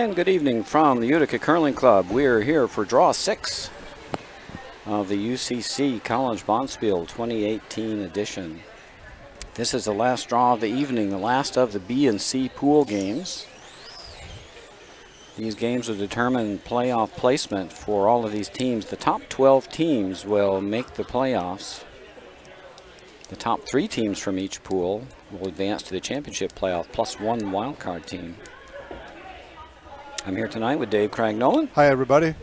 And good evening from the Utica Curling Club. We are here for Draw 6 of the UCC College Bonspiel 2018 edition. This is the last draw of the evening, the last of the B and C pool games. These games will determine playoff placement for all of these teams. The top 12 teams will make the playoffs. The top 3 teams from each pool will advance to the championship playoff, plus 1 wildcard team. I'm here tonight with Dave Cragnolan. Hi, everybody.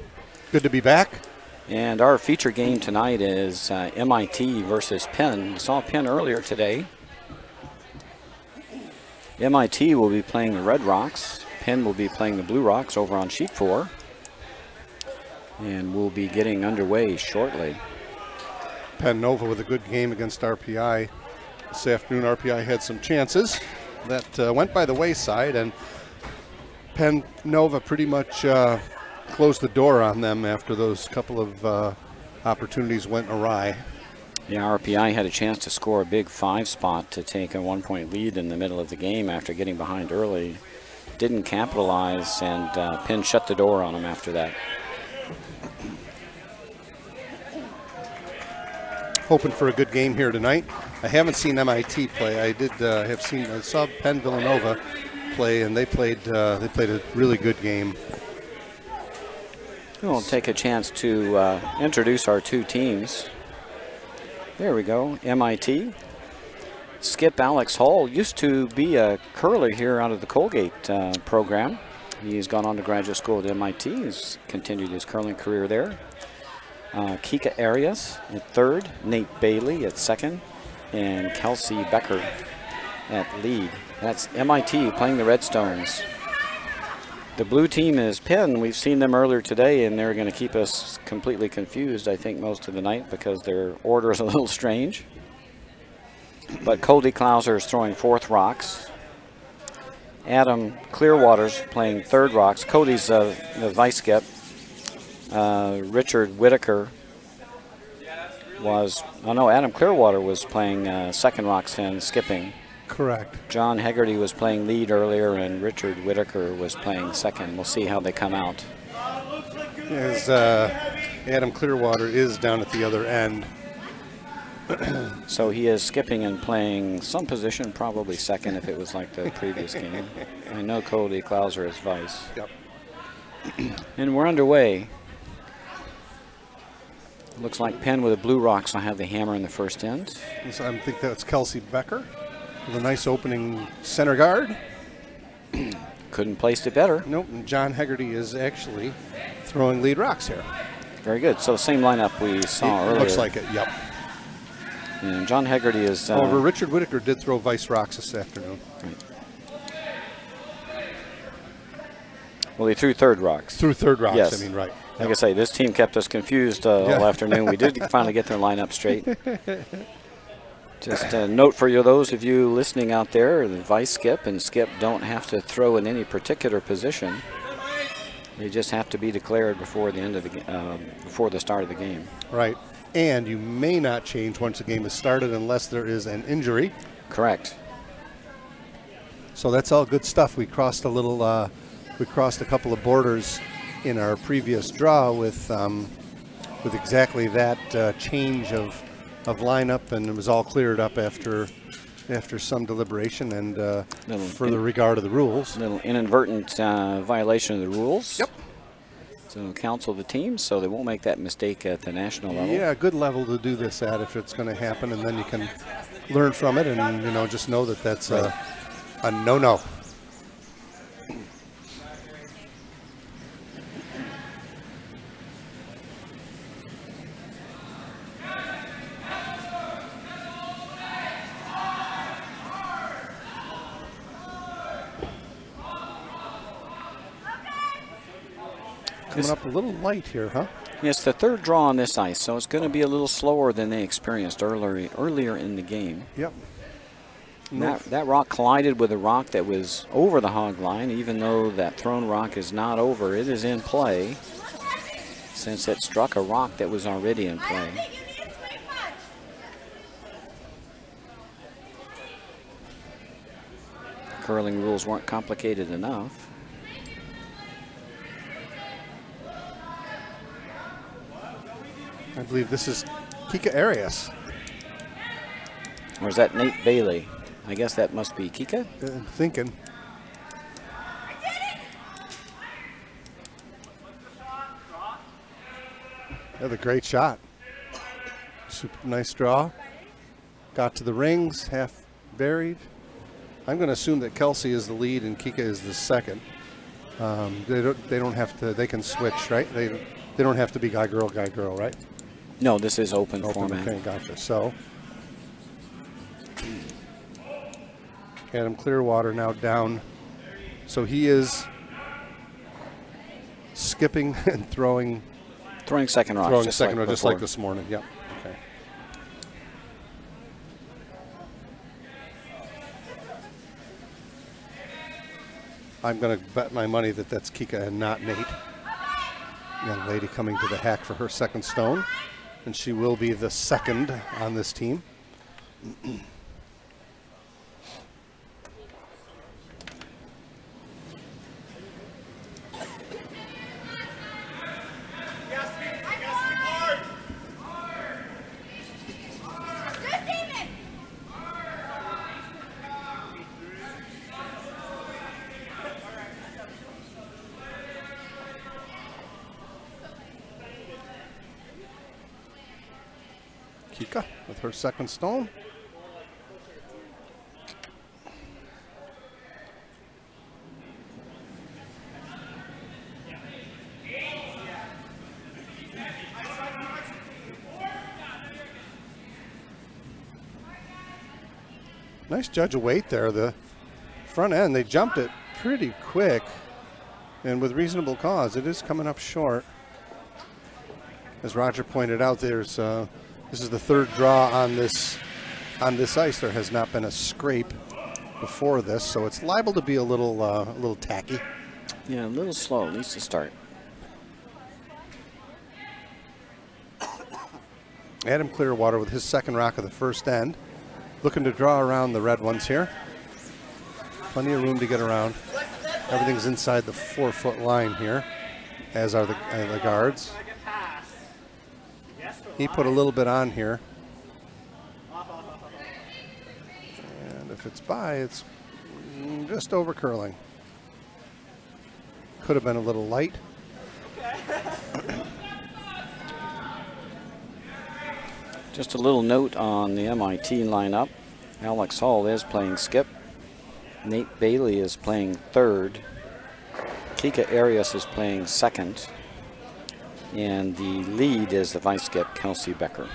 Good to be back. And our feature game tonight is MIT versus Penn. We saw Penn earlier today. MIT will be playing the Red Rocks. Penn will be playing the Blue Rocks over on sheet 4. And we'll be getting underway shortly. Penn Nova with a good game against RPI. This afternoon, RPI had some chances that went by the wayside, and Penn Nova pretty much closed the door on them after those couple of opportunities went awry. Yeah, RPI had a chance to score a big 5 spot to take a 1-point lead in the middle of the game after getting behind early. Didn't capitalize, and Penn shut the door on them after that. Hoping for a good game here tonight. I haven't seen MIT play. I saw Penn Villanova play, and they played a really good game. We'll take a chance to introduce our 2 teams. There we go, MIT. Skip Alex Hall used to be a curler here out of the Colgate program. He's gone on to graduate school at MIT. He's continued his curling career there. Kika Arias at 3rd, Nate Bailey at 2nd, and Kelsey Becker at lead. That's MIT playing the Redstones. The blue team is Penn. We've seen them earlier today, and they're going to keep us completely confused, I think, most of the night because their order is a little strange. But Cody Klauser is throwing 4th rocks. Adam Clearwater's playing 3rd rocks. Cody's the vice skip. Richard Whitaker was, Adam Clearwater was playing 2nd rocks and skipping. Correct. John Hegarty was playing lead earlier, and Richard Whitaker was playing 2nd. We'll see how they come out. As Adam Clearwater is down at the other end. So he is skipping and playing some position, probably 2nd if it was like the previous game. I know Cody Klauser is vice. Yep. And we're underway. Looks like Penn with the blue rocks will have the hammer in the first end. So I think that's Kelsey Becker with a nice opening center guard. Couldn't place it better. Nope, and John Hegarty is actually throwing lead rocks here. Very good. So same lineup we saw earlier. Looks like it, yep. And John Hegarty is... However, Richard Whitaker did throw vice rocks this afternoon. Right. Well, he threw 3rd rocks. Threw 3rd rocks, yes. I mean, right. Like I say, this team kept us confused all afternoon. We did finally get their lineup straight. Just a note for you, those of you listening out there, the vice skip and skip don't have to throw in any particular position. They just have to be declared before the end of the before the start of the game. Right, and you may not change once the game is started unless there is an injury. Correct. So that's all good stuff. We crossed a couple of borders in our previous draw with exactly that change of lineup, and it was all cleared up after some deliberation and further regard of the rules. A little inadvertent violation of the rules. Yep. So counsel the team so they won't make that mistake at the national level. Yeah, good level to do this at if it's going to happen, and then you can learn from it and just know that that's a no-no. Coming up a little light here, huh? Yes, the 3rd draw on this ice, so it's going to be a little slower than they experienced earlier in the game. Yep. That rock collided with a rock that was over the hog line. Even though that thrown rock is not over, it is in play since it struck a rock that was already in play. Curling rules weren't complicated enough. I believe this is Kika Arias. Or is that Nate Bailey? I guess that must be Kika. I'm thinking. That's a great shot. Super nice draw. Got to the rings, half buried. I'm going to assume that Kelsey is the lead and Kika is the second. They don't have to. They can switch, right? They don't have to be guy girl, right? No, this is open format. Okay, gotcha. So Adam Clearwater now down. So he is skipping and throwing. Throwing second rock. Throwing second rock, just like this morning. Yep. Okay. I'm going to bet my money that that's Kika and not Nate. Young lady coming to the hack for her second stone, and she will be the second on this team. Kika with her second stone. Nice judge of weight there. The front end, they jumped it pretty quick and with reasonable cause. It is coming up short. As Roger pointed out, there's this is the third draw on this ice. There has not been a scrape before this, so it's liable to be a little tacky. Yeah, a little slow, at least to start. Adam Clearwater with his second rock of the first end, looking to draw around the red ones here. Plenty of room to get around. Everything's inside the 4-foot line here, as are the guards. He put a little bit on here. And if it's by, it's just over curling. Could have been a little light. Just a little note on the MIT lineup. Alex Hall is playing skip. Nate Bailey is playing third. Kika Arias is playing second. And the lead is the vice skip, Kelsey Becker.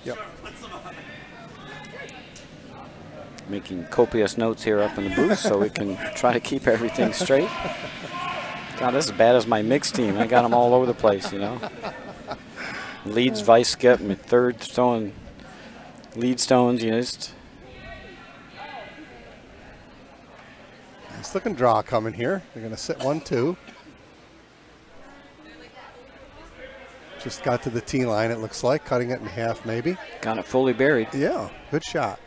Yep. Making copious notes here up in the booth so we can try to keep everything straight. God, this is as bad as my mixed team. I got them all over the place, you know. Leads, vice skip, and third stone. Lead stones, you know, just nice looking draw coming here. They're going to sit 1-2. Just got to the tee line, it looks like, cutting it in half maybe. Got it fully buried. Yeah, good shot.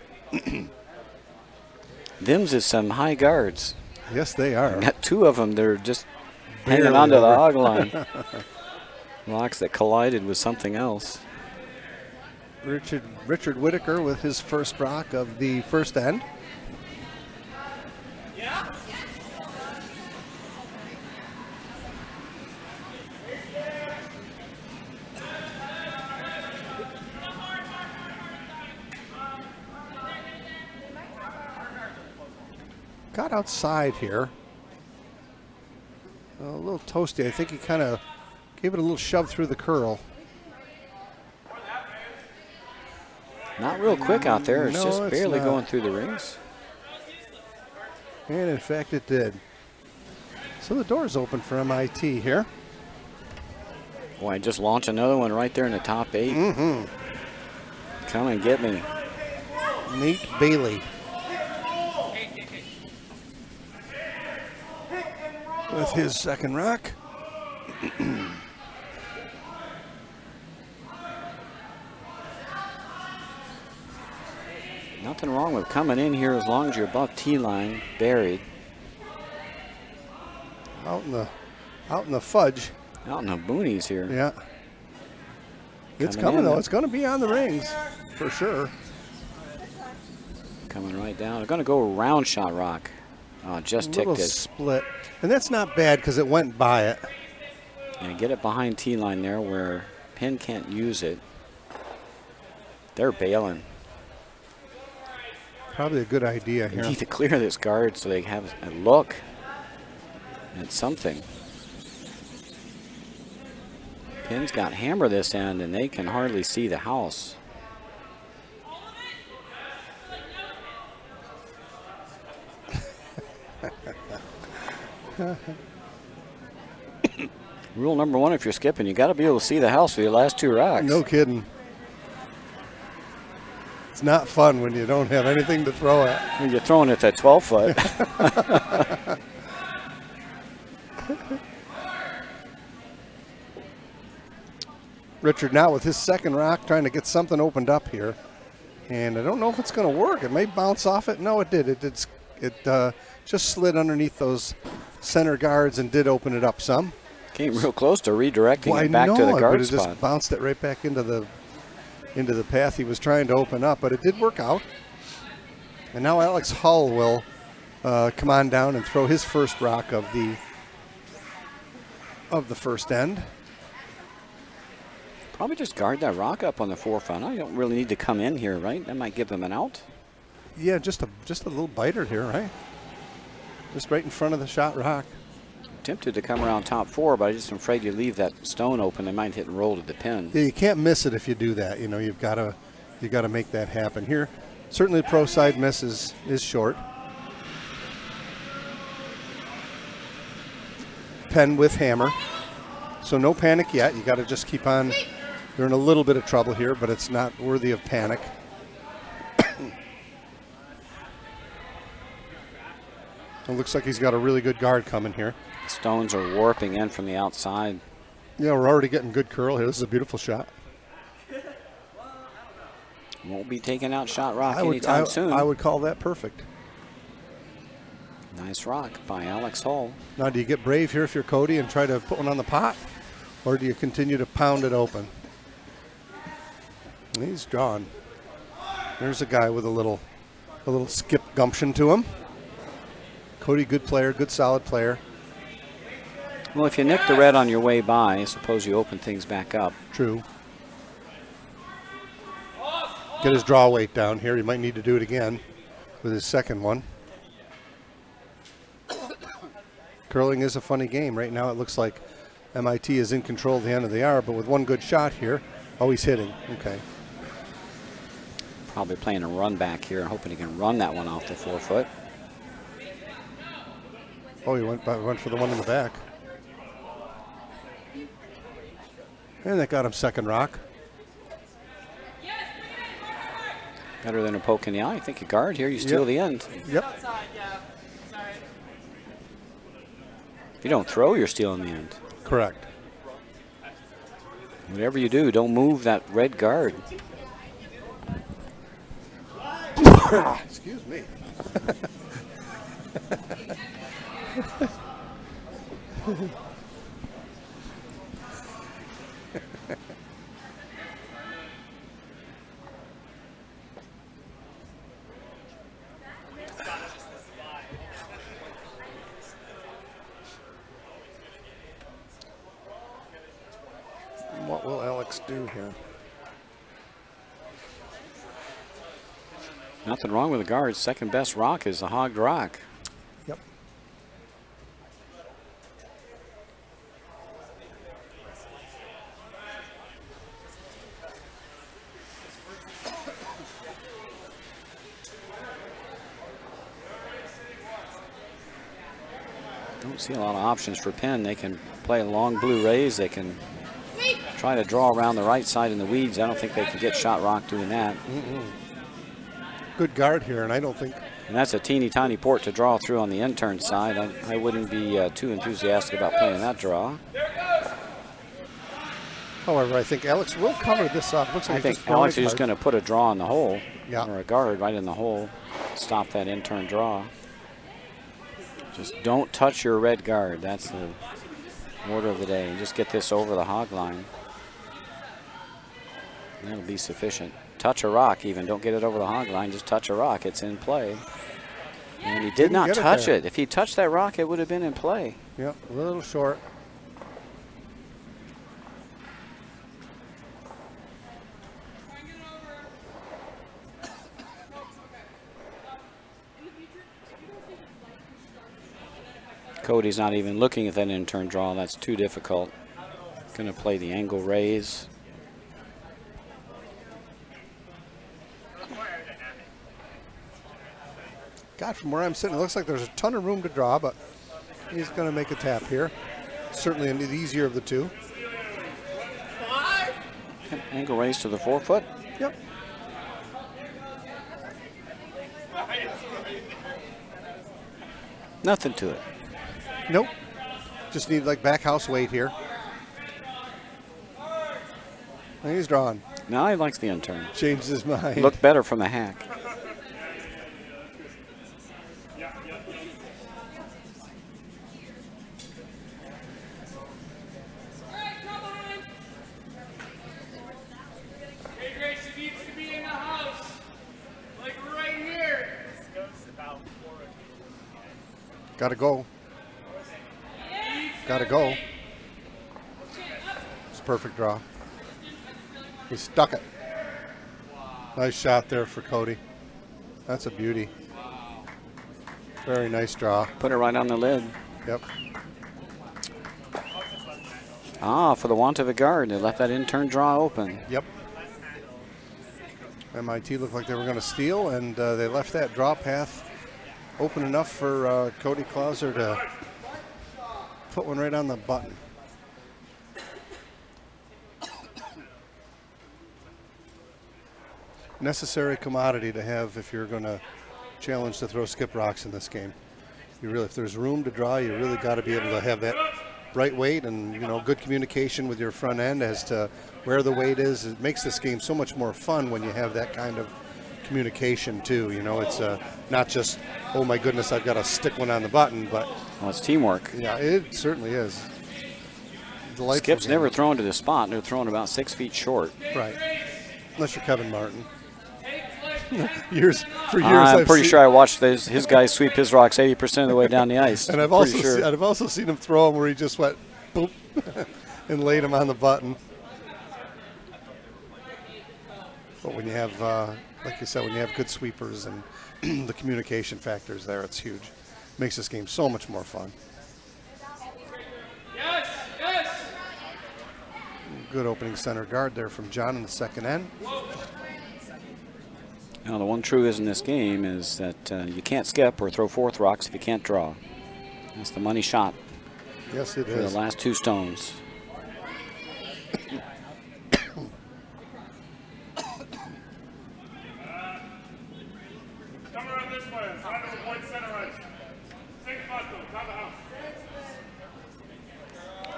Them's is some high guards. Yes, they are. Got two of them. They're just hanging onto the hog line. Rocks that collided with something else. Richard Whitaker with his first rock of the first end. Yeah. Got outside here. A little toasty. I think he kind of gave it a little shove through the curl. Not real quick out there. It's No, just it's barely not. going through the rings. And in fact, it did. So the door's open for MIT here. Boy, I just launched another one right there in the top 8. Mm-hmm. Come and get me. Nate Bailey. With his second rock. Nothing wrong with coming in here as long as you're above T-line, buried. Out in the fudge. Out in the boonies here. Yeah. It's coming though. It's going to be on the rings for sure. Coming right down. They're going to go around Shot Rock. Just ticked it. Split. And that's not bad because it went by it. And get it behind T-line there where Penn can't use it. They're bailing. Probably a good idea here. They need to clear this guard so they have a look at something. Penn's got hammer this end and they can hardly see the house. Rule number 1, if you're skipping, you got to be able to see the house with your last 2 rocks. No kidding. It's not fun when you don't have anything to throw at. When you're throwing it at 12 foot. Richard now with his second rock trying to get something opened up here. And I don't know if it's going to work. It may bounce off it. No, it did. It just slid underneath those center guards and did open it up some. Came real close to redirecting it back to the guard spot. But it just bounced it right back into the path he was trying to open up, but it did work out. And now Alex Hull will come on down and throw his first rock of the first end. Probably just guard that rock up on the forefront. I don't really need to come in here, right? That might give him an out. Yeah, just a little biter here, right? Just right in front of the shot rock. Tempted to come around top 4, but I'm just afraid you leave that stone open. They might hit and roll to the pin. Yeah, you can't miss it if you do that. You know, you've got to make that happen here. Certainly, the pro side miss is short. Penn with hammer, so no panic yet. You got to just keep on. You're in a little bit of trouble here, but it's not worthy of panic. It looks like he's got a really good guard coming here. Stones are warping in from the outside. Yeah, we're already getting good curl here. This is a beautiful shot. Won't be taking out Shot Rock anytime soon. I would call that perfect. Nice rock by Alex Hull. Now, do you get brave here if you're Cody and try to put one on the pot? Or do you continue to pound it open? He's gone. There's a guy with a little skip gumption to him. Cody, good player, good solid player. Well, if you nick the red on your way by, I suppose you open things back up. True. Get his draw weight down here. He might need to do it again with his second one. Curling is a funny game. Right now it looks like MIT is in control of the end of the hour, but with one good shot here, oh, he's hitting. Okay. Probably playing a run back here, hoping he can run that one off the 4 foot. Oh, he went for the one in the back. And that got him second rock. Better than a poke in the eye. I think a guard here, you steal the end. Yep. If you don't throw, you're stealing the end. Correct. Whatever you do, don't move that red guard. Excuse me. What will Alex do here? Nothing wrong with the guard. Second best rock is the hogged rock. Yep. Don't see a lot of options for Penn. They can play a long blue raise. They can try to draw around the right side in the weeds. I don't think they can get Shot Rock doing that. Good guard here, and I don't think. And that's a teeny tiny port to draw through on the intern side. I wouldn't be too enthusiastic about playing that draw. However, I think Alex will cover this up. Looks like I think Alex is just going to put a draw in the hole, or a guard right in the hole, stop that in-turn draw. Just don't touch your red guard. That's the order of the day. Just get this over the hog line. That'll be sufficient. Touch a rock even. Don't get it over the hog line. Just touch a rock. It's in play. And he did not touch it. If he touched that rock, it would have been in play. Yep, a little short. Cody's not even looking at that in-turn draw. That's too difficult. Going to play the angle raise. God, from where I'm sitting, it looks like there's a ton of room to draw, but he's going to make a tap here. Certainly the easier of the two. Angle raise to the 4-foot. Yep. Nothing to it. Nope. Just need like back house weight here. And he's drawn. Now he likes the in-turn. Changed his mind. Looked better from the hack. Gotta go. Gotta go. It's a perfect draw. He stuck it. Nice shot there for Cody. That's a beauty. Very nice draw. Put it right on the lid. Yep. Ah, for the want of a guard, they left that in-turn draw open. Yep. MIT looked like they were going to steal, and they left that draw path open enough for Cody Clauser to put one right on the button. Necessary commodity to have if you're going to challenge to throw skip rocks in this game. You really, if there's room to draw, you really got to be able to have that right weight and, you know, good communication with your front end as to where the weight is. It makes this game so much more fun when you have that kind of communication too. You know, it's not just, oh my goodness, I've got to stick one on the button, but well, it's teamwork. Yeah, it certainly is. Delightful Skip's game. never thrown to the spot. They're throwing about 6 feet short. Right, unless you're Kevin Martin. I'm pretty sure I watched his guys sweep his rocks 80% of the way down the ice. And I've also seen him throw them where he just went boop and laid them on the button. But when you have, like you said, when you have good sweepers and the communication factors there, it's huge. Makes this game so much more fun. Yes, yes. Good opening center guard there from John in the second end. Now, the one truism in this game is that you can't skip or throw fourth rocks if you can't draw. That's the money shot. Yes, it for is. The last two stones.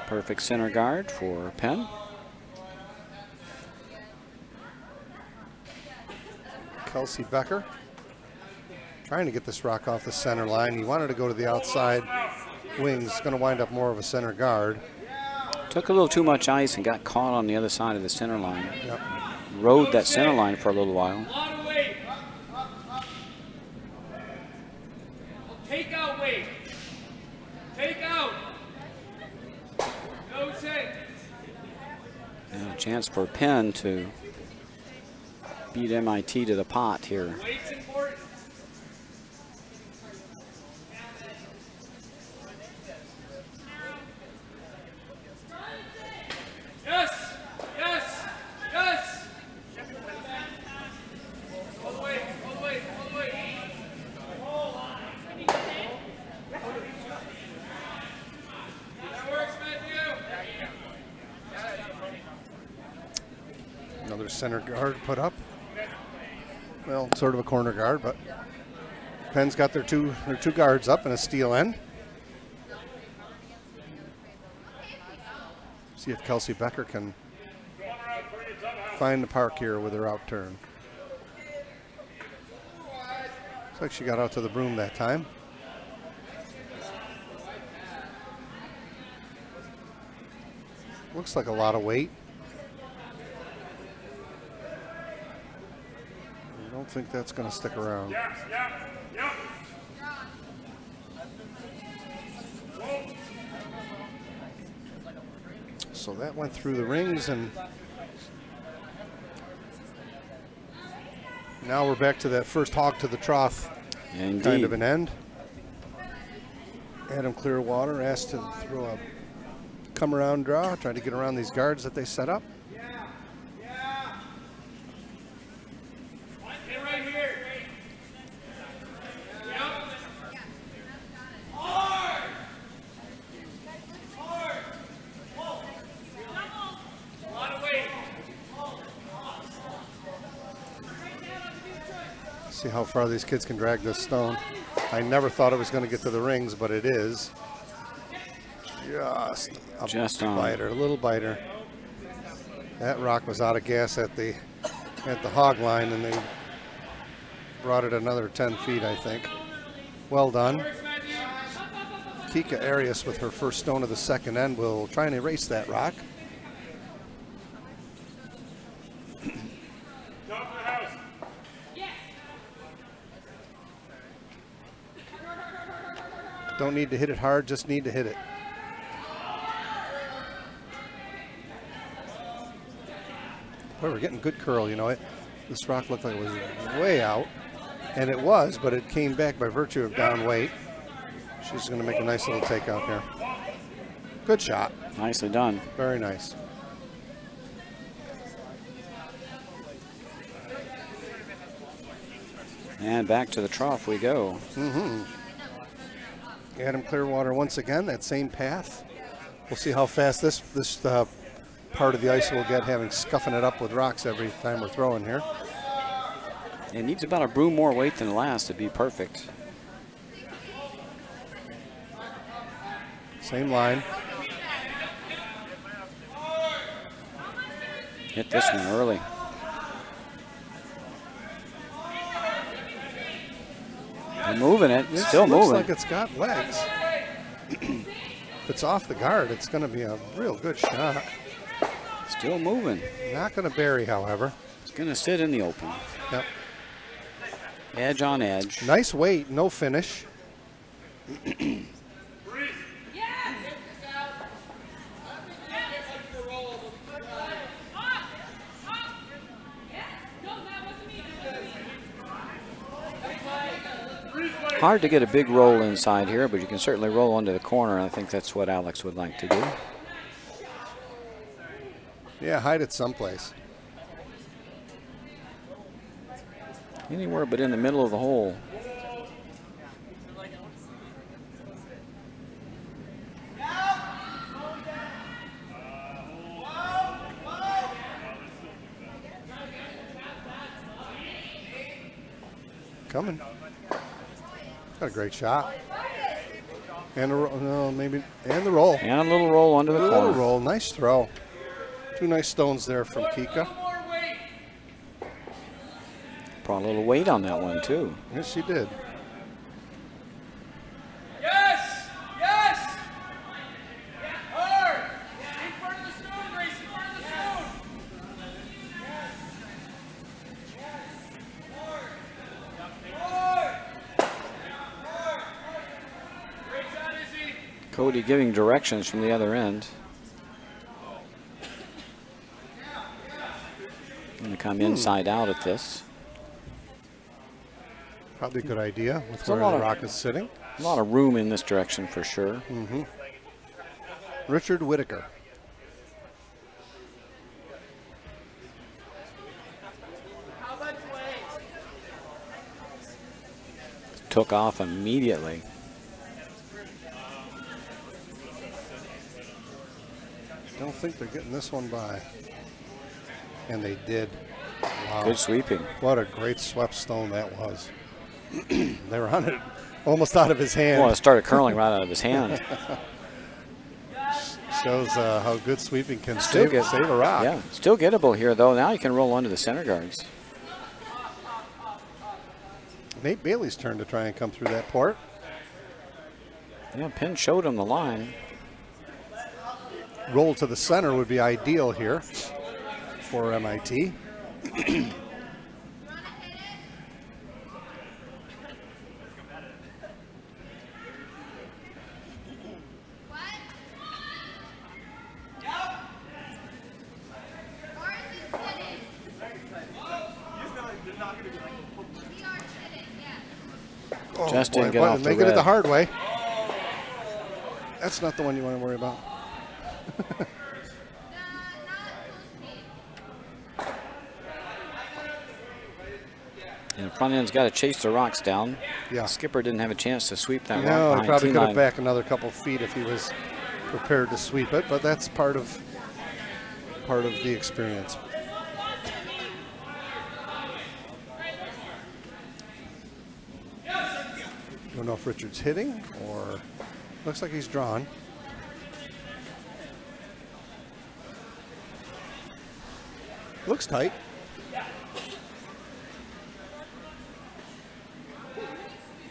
Perfect center guard for Penn. Kelsey Becker trying to get this rock off the center line. He wanted to go to the outside wings. Going to wind up more of a center guard. Took a little too much ice and got caught on the other side of the center line. Yep. Rode that center line for a little while. Take out weight. Take out. No sense. And a chance for Penn to beat MIT to the pot here. Weight's important. Yes, yes, yes. All the way, all the way, all the way. That works, Matthew. Another center guard put up. Well, sort of a corner guard, but Penn's got their two guards up and a steal end. See if Kelsey Becker can find the park here with her out turn. Looks like she got out to the broom that time. Looks like a lot of weight. I don't think that's going to stick around. So that went through the rings, and now we're back to that first hog to the trough kind of an end. Adam Clearwater asked to throw a come around draw, trying to get around these guards that they set up. See how far these kids can drag this stone. I never thought it was going to get to the rings, but it is. Just a biter, a little biter. That rock was out of gas at the hog line, and they brought it another 10 feet, I think. Well done. Kika Arias with her first stone of the second end will try and erase that rock. Don't need to hit it hard, just need to hit it. Boy, we're getting good curl, you know. This rock looked like it was way out, and it was, but it came back by virtue of down weight. She's going to make a nice little takeout here. Good shot. Nicely done. Very nice. And back to the trough we go. Adam Clearwater once again, that same path. We'll see how fast this part of the ice will get, having scuffing it up with rocks every time we're throwing here. It needs about a broom more weight than the last to be perfect. Same line. Hit this one early. They're moving it, still moving. Looks like it's got legs. If it's off the guard, it's going to be a real good shot. Still moving. Not going to bury, however. It's going to sit in the open. Yep. Edge on edge. Nice weight, no finish. Hard to get a big roll inside here, but you can certainly roll onto the corner, and I think that's what Alex would like to do. Yeah, hide it someplace. Anywhere but in the middle of the hole. Coming. Got a great shot. And a no, maybe and the roll. And a little roll onto the corner. A little roll. Nice throw. Two nice stones there from Kika. Brought a little weight on that one too. Yes, she did. Yes! Yes! Hard! In front of the stone, Grace, in front of the stone! Great shot, Izzy! Cody giving directions from the other end. Going to come inside out at this. Probably a good idea with There's where the rock is sitting. A lot of room in this direction for sure. Richard Whitaker. Took off immediately. Don't think they're getting this one by. And they did. Wow. Good sweeping. What a great swept stone that was. They were on it almost out of his hand. Well, it started curling right out of his hand. Shows how good sweeping can Still save a rock. Yeah, still gettable here, though. Now you can roll under the center guards. Nate Bailey's turn to try and come through that port. Yeah, Penn showed him the line. Roll to the center would be ideal here for MIT. Just didn't get off the Making it the hard way. That's not the one you want to worry about. And the front end's got to chase the rocks down. Yeah. Skipper didn't have a chance to sweep that rock No, he behind probably could have T9. backed another couple feet if he was prepared to sweep it, but that's part of the experience. Don't know if Richard's hitting or looks like he's drawn. Looks tight.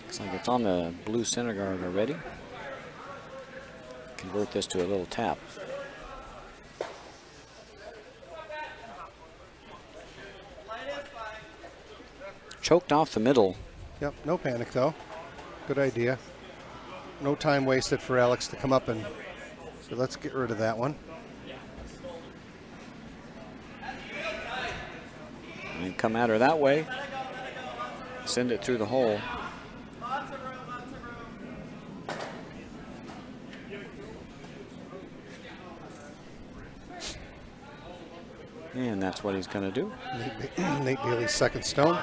Looks like it's on the blue center guard already. Convert this to a little tap. Choked off the middle. Yep, no panic though. Good idea. No time wasted for Alex to come up and, so let's get rid of that one. And come at her that way. Send it through the hole. And that's what he's going to do. Nate Bailey's second stone.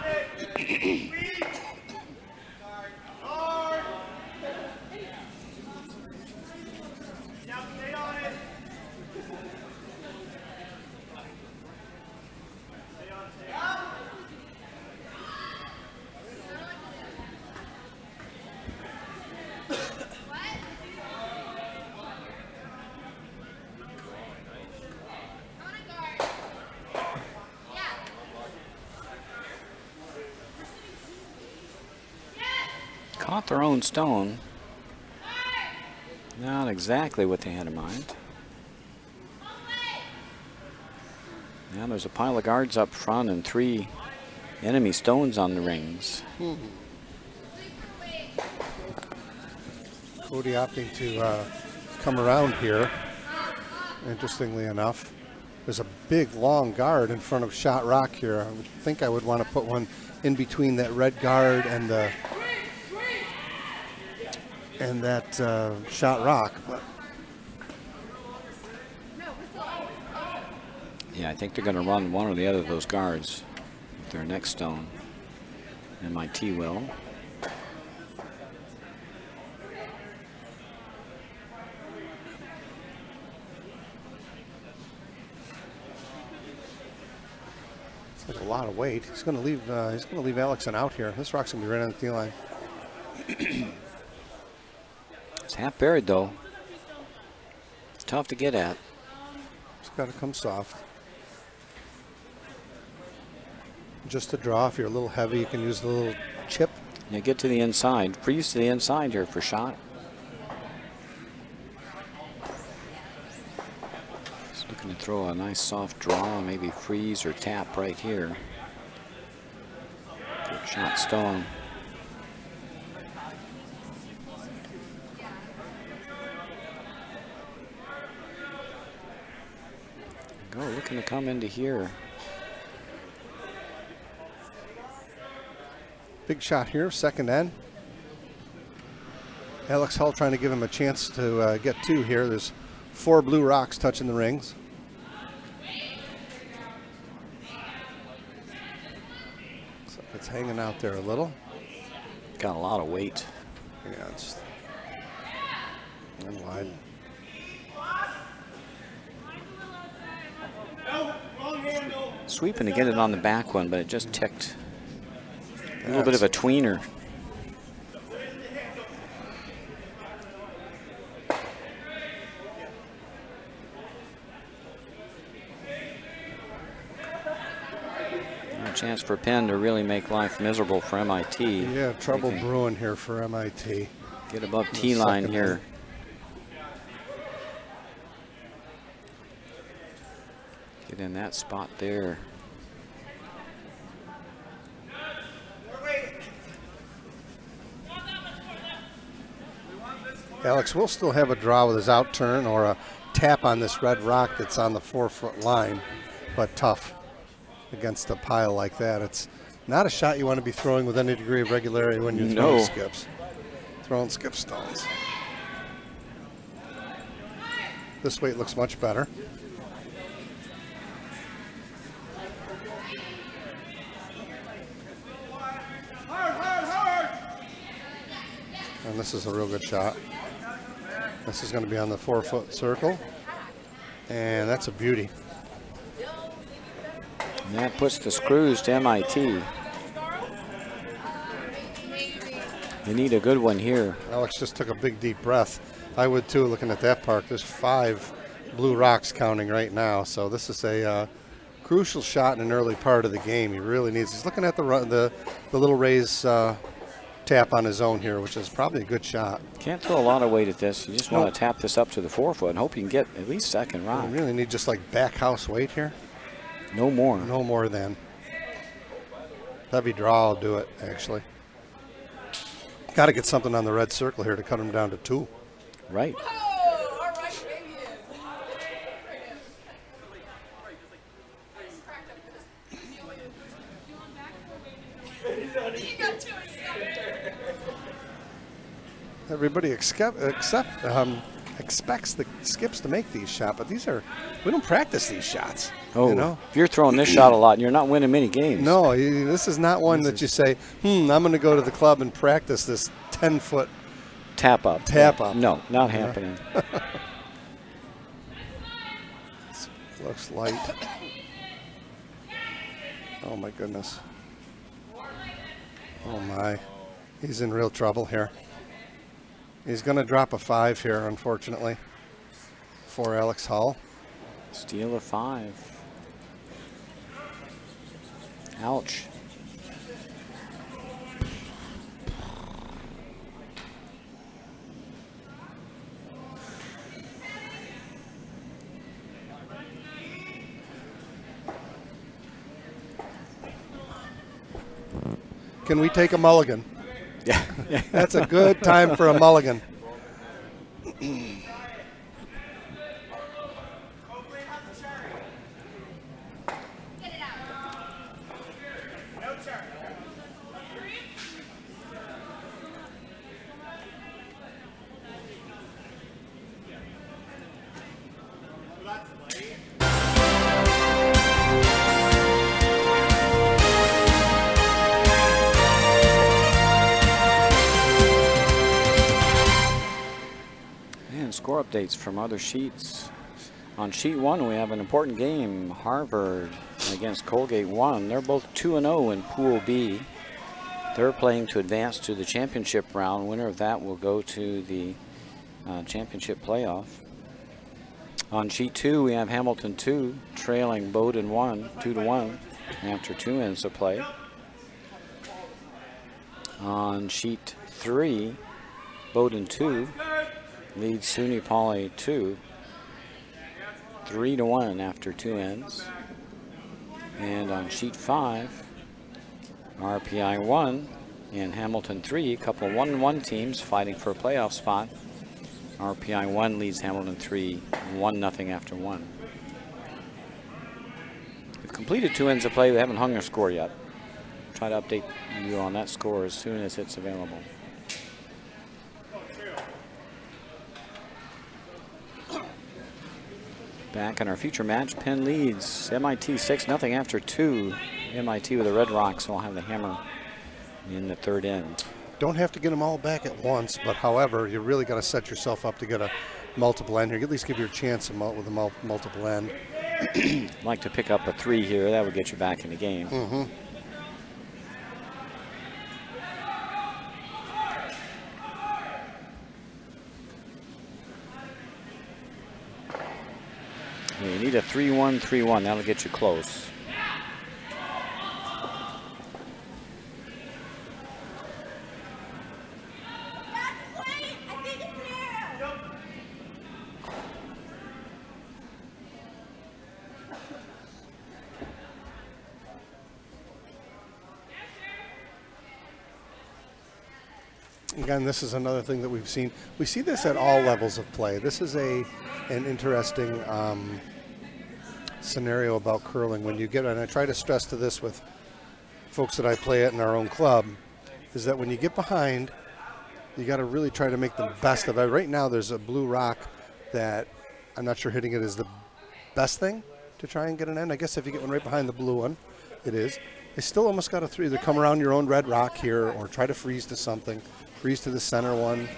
Caught their own stone. Not exactly what they had in mind. Now there's a pile of guards up front and 3 enemy stones on the rings. Cody opting to come around here. Interestingly enough, there's a big long guard in front of Shot Rock here. I would think I would want to put one in between that red guard and the Shot Rock. But Yeah, I think they're going to run one or the other of those guards with their next stone. MIT will. it's like a lot of weight. He's going to leave. He's going to leave Alex out here. This rock's going to be right on the tee line. It's half buried though. It's tough to get at. It's got to come soft. Just to draw, if you're a little heavy, you can use the little chip. You get to the inside. Freeze to the inside here for Shot. He's looking to throw a nice soft draw, maybe freeze or tap right here. Good shot stone. Go, looking to come into here. Big shot here, second end. Alex Hull trying to give him a chance to get 2 here. There's 4 blue rocks touching the rings. Looks like it's hanging out there a little. Got a lot of weight. Yeah, it's and wide. Sweeping to get it on the back one, but it just ticked. A little bit of a tweener. chance for Penn to really make life miserable for MIT. Yeah, trouble brewing here for MIT. Get above T-line here. Get in that spot there. Alex will still have a draw with his out turn or a tap on this red rock that's on the 4-foot line, but tough against a pile like that. It's not a shot you want to be throwing with any degree of regularity when you're throwing skips. Throwing skip stones. This weight looks much better. And this is a real good shot. This is going to be on the 4-foot circle. And that's a beauty. And that puts the screws to MIT. They need a good one here. Alex just took a big deep breath. I would too, looking at that park. There's 5 blue rocks counting right now. So this is a crucial shot in an early part of the game. He really needs. He's looking at the little raise tap on his own here, which is probably a good shot. Can't throw a lot of weight at this. You just want to tap this up to the 4-foot and hope you can get at least second rock. You really need just like back house weight here. No more. No more than. Heavy draw will do it, actually. Got to get something on the red circle here to cut him down to 2. Right. Everybody expects the skips to make these shots, but we don't practice these shots. Oh, you know? If you're throwing this shot a lot, you're not winning many games. No, this is not one that you say, I'm going to go to the club and practice this 10-foot tap up. No, not happening. Looks light. Oh my goodness. Oh my. He's in real trouble here. He's going to drop a 5 here, unfortunately, for Alex Hull. Steal a 5. Ouch. Can we take a mulligan? Yeah. That's a good time for a mulligan. Score updates from other sheets. On sheet 1, we have an important game, Harvard against Colgate 1. They're both 2-0 in Pool B. They're playing to advance to the championship round. Winner of that will go to the championship playoff. On sheet 2, we have Hamilton 2 trailing Bowdoin 1, 2-1 after 2 ends of play. On sheet 3, Bowdoin 2 leads SUNY Poly 2, 3-1 after 2 ends. And on sheet 5, RPI 1 and Hamilton 3, a couple 1-1 teams fighting for a playoff spot. RPI 1 leads Hamilton 3, 1-0 after 1. We've completed 2 ends of play. We haven't hung their score yet. Try to update you on that score as soon as it's available. Back in our future match, Penn leads MIT 6-0 after 2. MIT with the Red Rocks will have the hammer in the 3rd end. Don't have to get them all back at once, but however, you really got to set yourself up to get a multiple end here. At least give your chance with a multiple end. Like to pick up a 3 here. That would get you back in the game. Mm-hmm. You need a 3-1, 3-1. That'll get you close. Again, this is another thing that we've seen. We see this at all levels of play. This is an interesting scenario about curling. When you get, and I try to stress to this with folks that I play at in our own club, is that when you get behind, you got to really try to make the best of it. Right now, there's a blue rock that I'm not sure hitting it is the best thing to try and get an end. I guess if you get one right behind the blue one, it is. They still almost got to either come around your own red rock here or try to freeze to something. Freeze to the center one.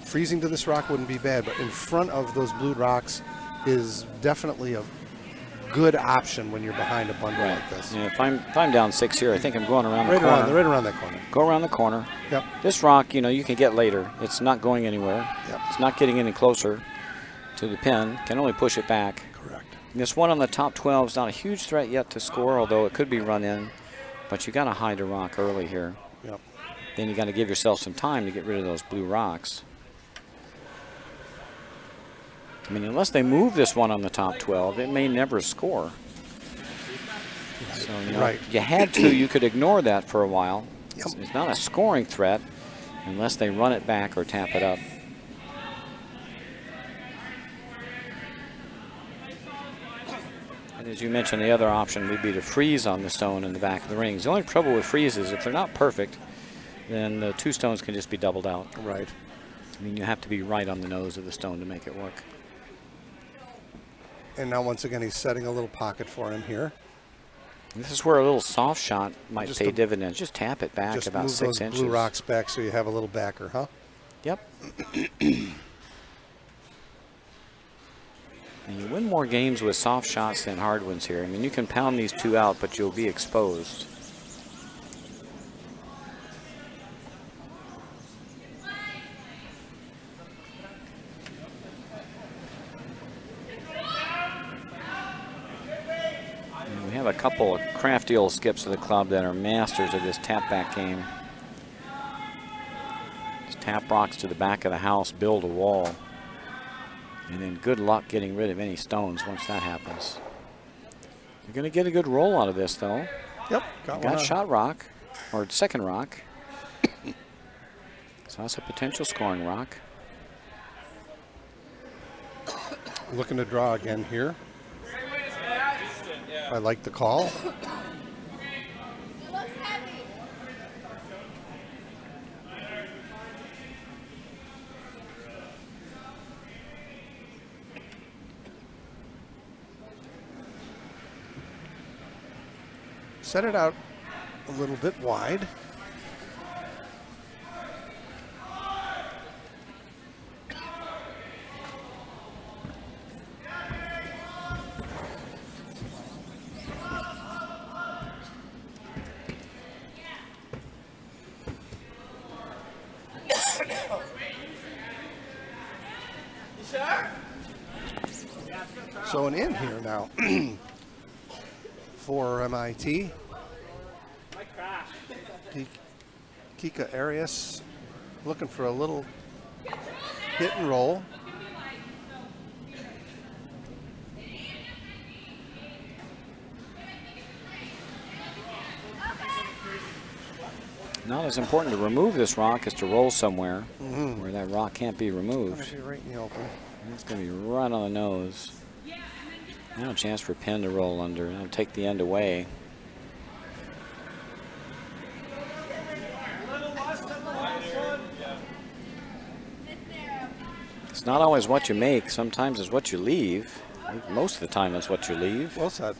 Freezing to this rock wouldn't be bad, but in front of those blue rocks is definitely a good option when you're behind a bundle like this. Yeah, if I'm down 6 here, I think I'm going around the corner. Right around that corner. Go around the corner. Yep. This rock, you know, you can get later. It's not going anywhere. Yep. It's not getting any closer to the pin. Can only push it back. Correct. This one on the top 12 is not a huge threat yet to score, although it could be run in. But you got to hide a rock early here. Yep. Then you got to give yourself some time to get rid of those blue rocks. I mean, unless they move this one on the top 12, it may never score. So, you know, you had to, you could ignore that for a while. Yep. It's not a scoring threat unless they run it back or tap it up. And as you mentioned, the other option would be to freeze on the stone in the back of the rings. The only trouble with freezes, if they're not perfect, then the two stones can just be doubled out. Right. I mean, you have to be right on the nose of the stone to make it work. And now once again, he's setting a little pocket for him here. This is where a little soft shot might pay dividends. Just tap it back about 6 inches. Just move those blue rocks back so you have a little backer, huh? Yep. And you win more games with soft shots than hard ones here. I mean, you can pound these two out, but you'll be exposed. We have a couple of crafty old skips of the club that are masters of this tap back game. Just tap rocks to the back of the house, build a wall, and then good luck getting rid of any stones once that happens. You're going to get a good roll out of this, though. Yep. Got shot rock, or second rock. So that's a potential scoring rock. Looking to draw again here. I like the call. It looks heavy. Set it out a little bit wide. So an in here now for MIT. Kika Arias looking for a little hit and roll. Not as important to remove this rock as to roll somewhere where that rock can't be removed. It's right in the open. It's going to be right on the nose. Now a chance for Penn to roll under. That'll take the end away. It's not always what you make. Sometimes it's what you leave. Most of the time it's what you leave. Well said.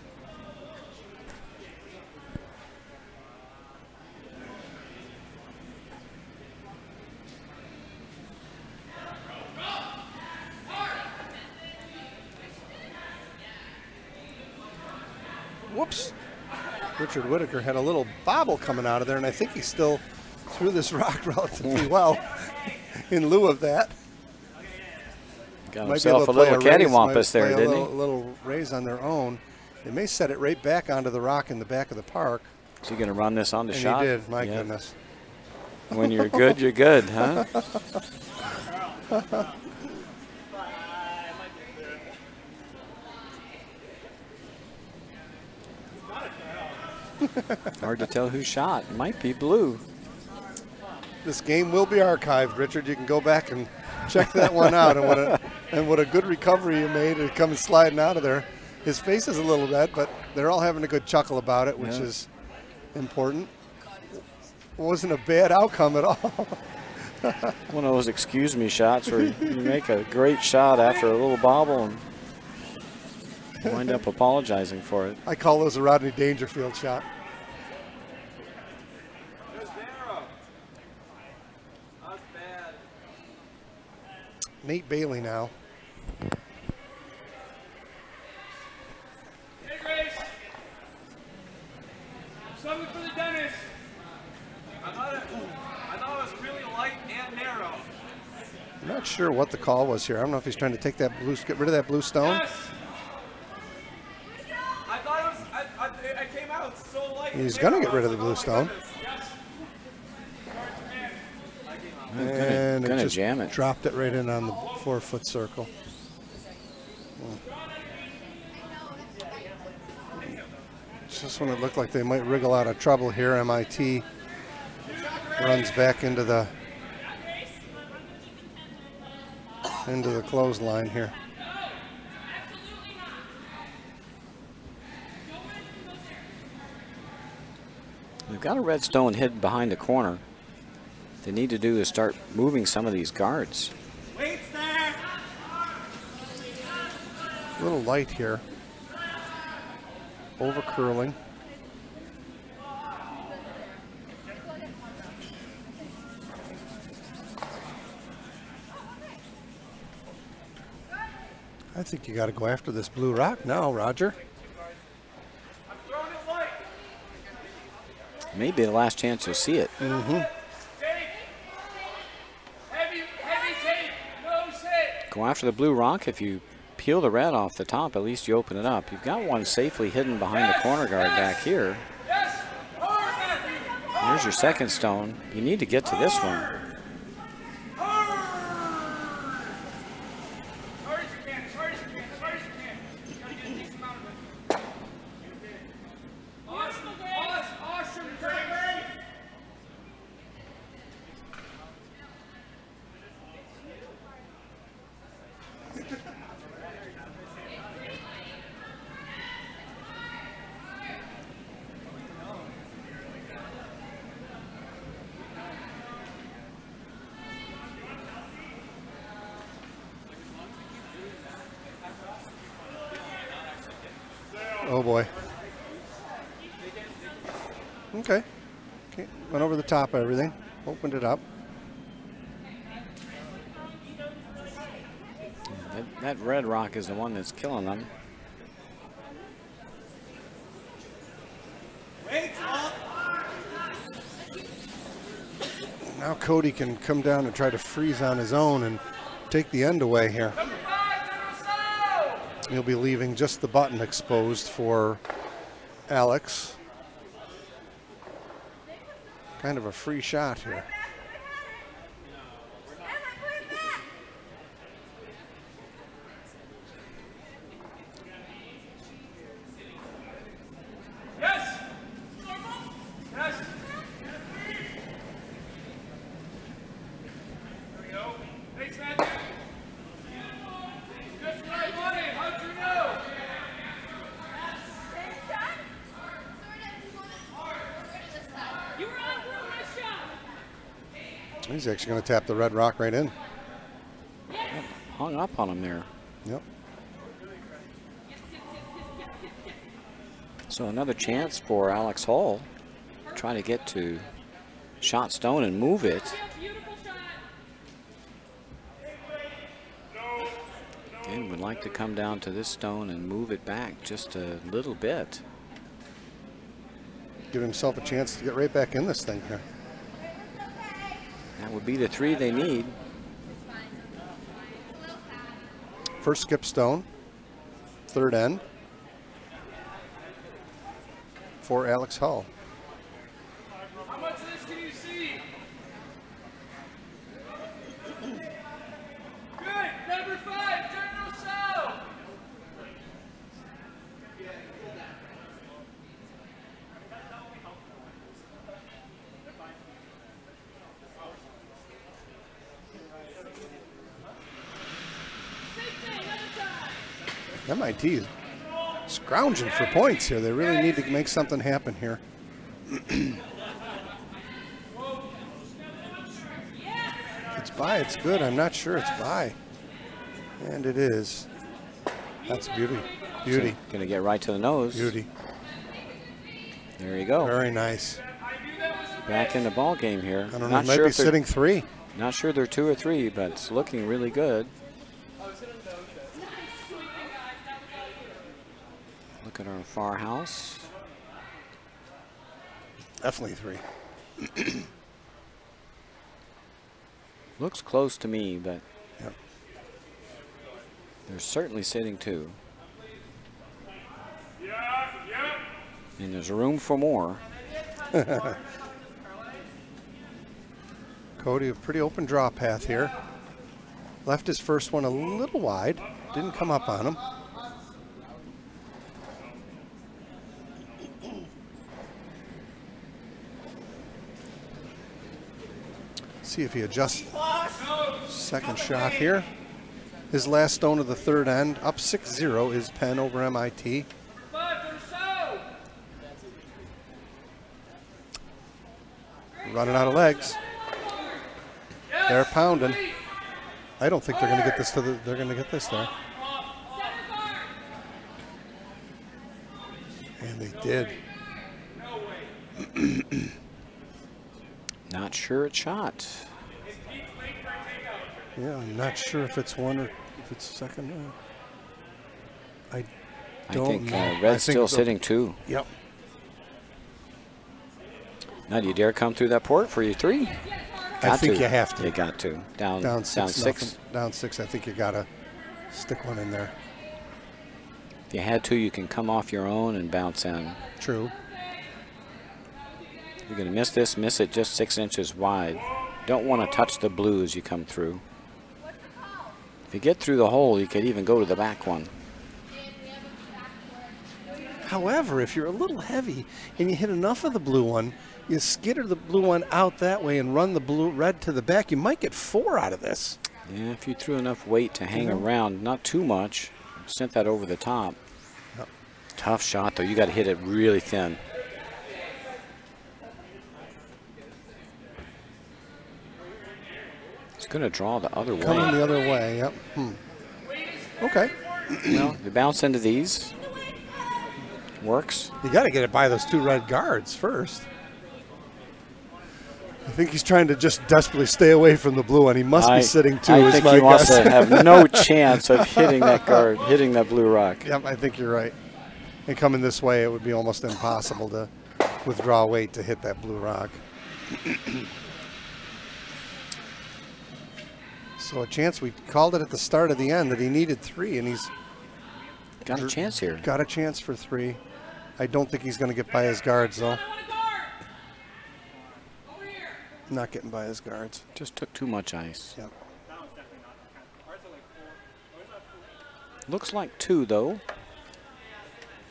Whoops. Richard Whitaker had a little bobble coming out of there, and I think he still threw this rock relatively well in lieu of that. Got himself a little cattywampus there, didn't he? A little raise on their own. They may set it right back onto the rock in the back of the park. Is he going to run this on the and shot? He did, my goodness. When you're good, you're good, huh? Hard to tell who shot. It might be blue. This game will be archived, Richard. You can go back and check that one out. And what a good recovery you made. It comes sliding out of there. His face is a little red, but they're all having a good chuckle about it, which is important. Wasn't a bad outcome at all. One of those excuse me shots where you make a great shot after a little bobble and wind up apologizing for it. I call those a Rodney Dangerfield shot. Nate Bailey now. Hey, Grace. Something for the dentist. I thought it was really light and narrow. I'm not sure what the call was here. I don't know if he's trying to take that blue, get rid of that blue stone. Yes. I thought it was. I came out so light. He's going to get rid of the blue stone. Yes. And it just jam it. dropped it right in on the 4-foot circle. Just when it looked like they might wriggle out of trouble here, MIT runs back into the clothesline here. We've got a red stone hidden behind the corner. What they need to do is start moving some of these guards. Waits there. A little light here. Over curling. I think you got to go after this blue rock now, Roger. I'm throwing it light. Maybe the last chance you'll see it. Mm-hmm. Heavy tape. No sit. Go after the blue rock. If you peel the red off the top, at least you open it up. You've got one safely hidden behind the corner guard back here. Yes. Hard, Matthew. Here's your second stone. You need to get to this one. Oh boy. Okay. Went over the top of everything. Opened it up. That red rock is the one that's killing them. Now Cody can come down and try to freeze on his own and take the end away here. He'll be leaving just the button exposed for Alex. Kind of a free shot here. Yes. Yes. There we go. Thanks, Matthew. Just what I wanted. How'd you know? He's actually going to tap the red rock right in. Hung up on him there. Yep. So another chance for Alex Hall. Try to get to shot stone and move it. Again, would like to come down to this stone and move it back just a little bit. Give himself a chance to get right back in this thing here. That would be the 3 they need. First skip stone, third end for Alex Hull. How much of this can you see? Good. Number 5, General South. MIT is scrounging for points here. They really need to make something happen here. It's by, it's good. I'm not sure it's by. And it is. That's beauty. Beauty. So gonna get right to the nose. Beauty. There you go. Very nice. Back in the ball game here. I don't know, might be sitting 3. Not sure they're 2 or 3, but it's looking really good. Look at our far house. Definitely 3. Looks close to me, but yep. They're certainly sitting 2. And there's room for more. Cody, a pretty open draw path here. Left his first one a little wide. Didn't come up on him. See if he adjusts. Second shot here. His last stone of the third end. Up 6-0 is Penn over MIT. Running out of legs. They're pounding. I don't think they're going to get this to the. They're going to get this there. And they did. Not sure it's shot. Yeah, I'm not sure if it's one or if it's second. I don't know. Red's still sitting 2. Yep. Now, do you dare come through that port for your 3? I think you have to. You got to. Down 6. Down 6. I think you got to stick one in there. If you had to, you can come off your own and bounce in. True. You're going to miss this, miss it just 6 inches wide. Don't want to touch the blue as you come through. If you get through the hole, you could even go to the back one. However, if you're a little heavy and you hit enough of the blue one, you skitter the blue one out that way and run the red to the back, you might get 4 out of this. Yeah, if you threw enough weight to hang around, not too much, sent that over the top. Yep. Tough shot, though. You got to hit it really thin. It's going to draw the other way. Coming the other way, yep. Okay. Well, you bounce into these. Works. You got to get it by those 2 red guards first. I think he's trying to just desperately stay away from the blue one. He must be sitting 2. I think he wants to have no chance of hitting that guard, hitting that blue rock. Yep, I think you're right. And coming this way, it would be almost impossible to withdraw weight to hit that blue rock. So a chance, we called it at the start of the end that he needed 3, and he's got a chance here. Got a chance for 3. I don't think he's going to get by his guards, though. Not getting by his guards. Just took too much ice. Yep. Looks like 2, though.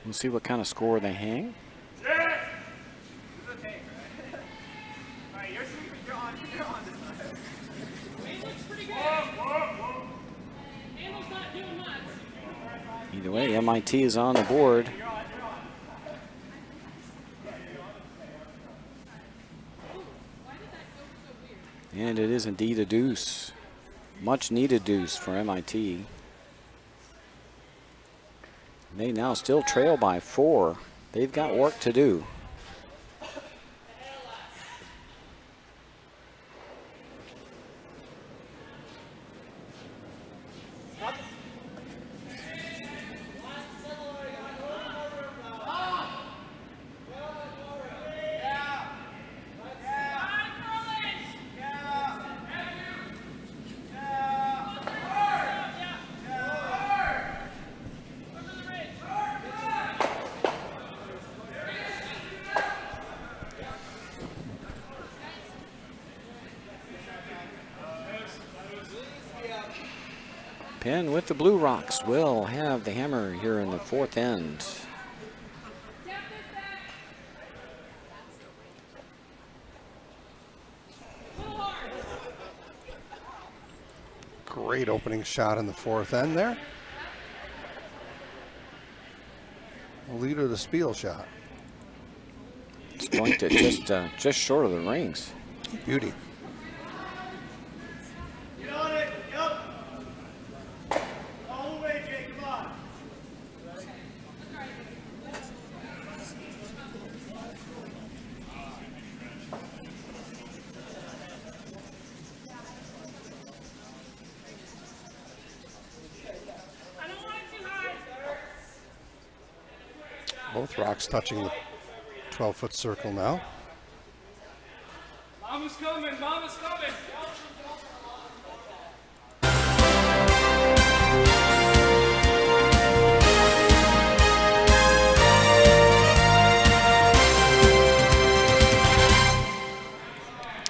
We'll see what kind of score they hang. Either way, MIT is on the board. And it is indeed a deuce. Much needed deuce for MIT. They now still trail by 4. They've got work to do. Penn with the Blue Rocks will have the hammer here in the 4th end. Great opening shot in the 4th end there. lead of the Spiel shot. It's going to just short of the rings. Beauty. Get on it. Yep. All the way, Jake. Come on. Both rocks touching the 12-foot circle now. Mama's coming. Mama's coming.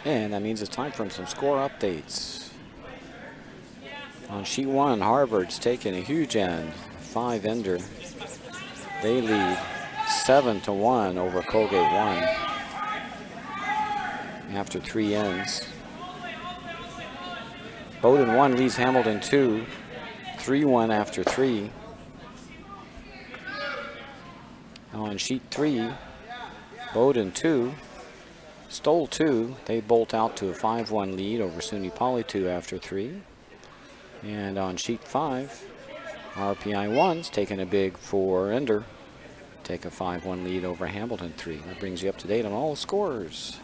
And that means it's time for some score updates. On sheet 1, Harvard's taking a huge end, 5-ender. They lead 7-1 over Colgate 1 after 3 ends. Bowdoin 1 leads Hamilton 2, 3-1 after 3. On sheet 3, Bowdoin 2, Stoll 2, they bolt out to a 5-1 lead over SUNY Poly 2 after 3. And on sheet 5, RPI 1's taking a big 4-ender, take a 5-1 lead over Hamilton 3. That brings you up to date on all the scores.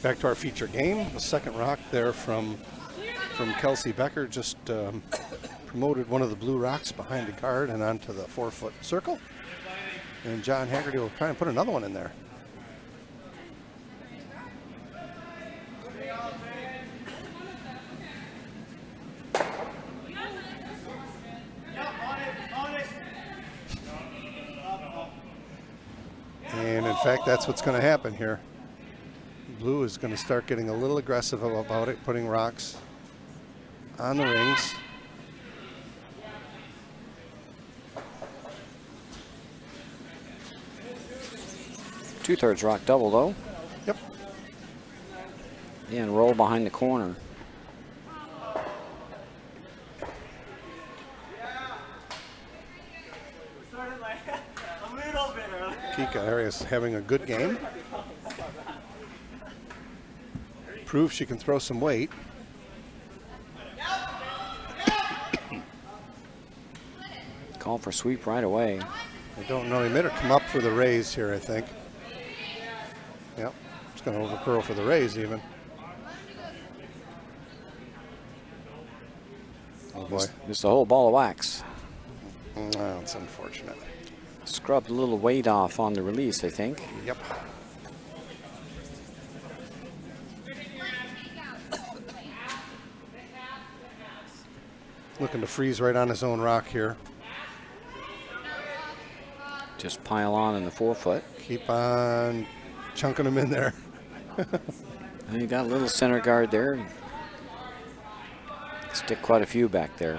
Back to our feature game. The second rock there from Kelsey Becker just promoted one of the blue rocks behind the card and onto the 4-foot circle. And John Haggerty will try and put another one in there. And in fact, that's what's going to happen here. Blue is going to start getting a little aggressive about it, putting rocks on the rings. Two-thirds rock double, though. Yep. And roll behind the corner. Kika Arias having a good game. Proves she can throw some weight. Call for sweep right away. I don't know. He made her come up for the raise here, I think. Yep. It's going to overcurl for the raise even. Oh boy. Just a whole ball of wax. Well, it's unfortunate. Scrubbed a little weight off on the release, I think. Yep. Looking to freeze right on his own rock here. Just pile on in the 4-foot. Keep on chunking them in there. And you got a little center guard there. Stick quite a few back there.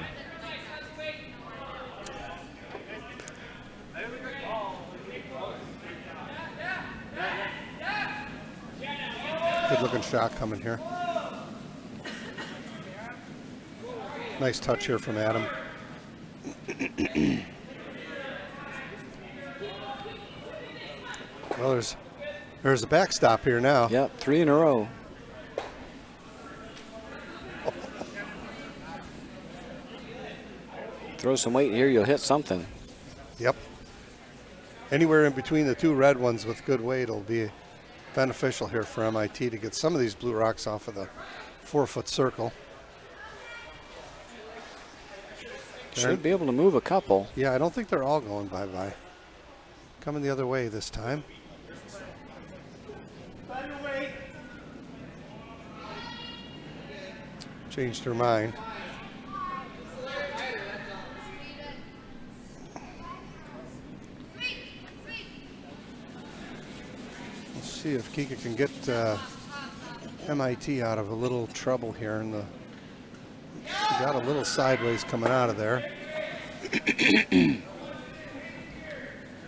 Good looking shot coming here. Nice touch here from Adam. Well, there's a backstop here now. Yep, 3 in a row. Throw some weight here, you'll hit something. Yep. Anywhere in between the two red ones with good weight will be beneficial here for MIT to get some of these blue rocks off of the 4-foot circle. Should be able to move a couple. Yeah, I don't think they're all going bye-bye. Coming the other way this time. Changed her mind. Let's see if Kika can get MIT out of a little trouble here. She got a little sideways coming out of there.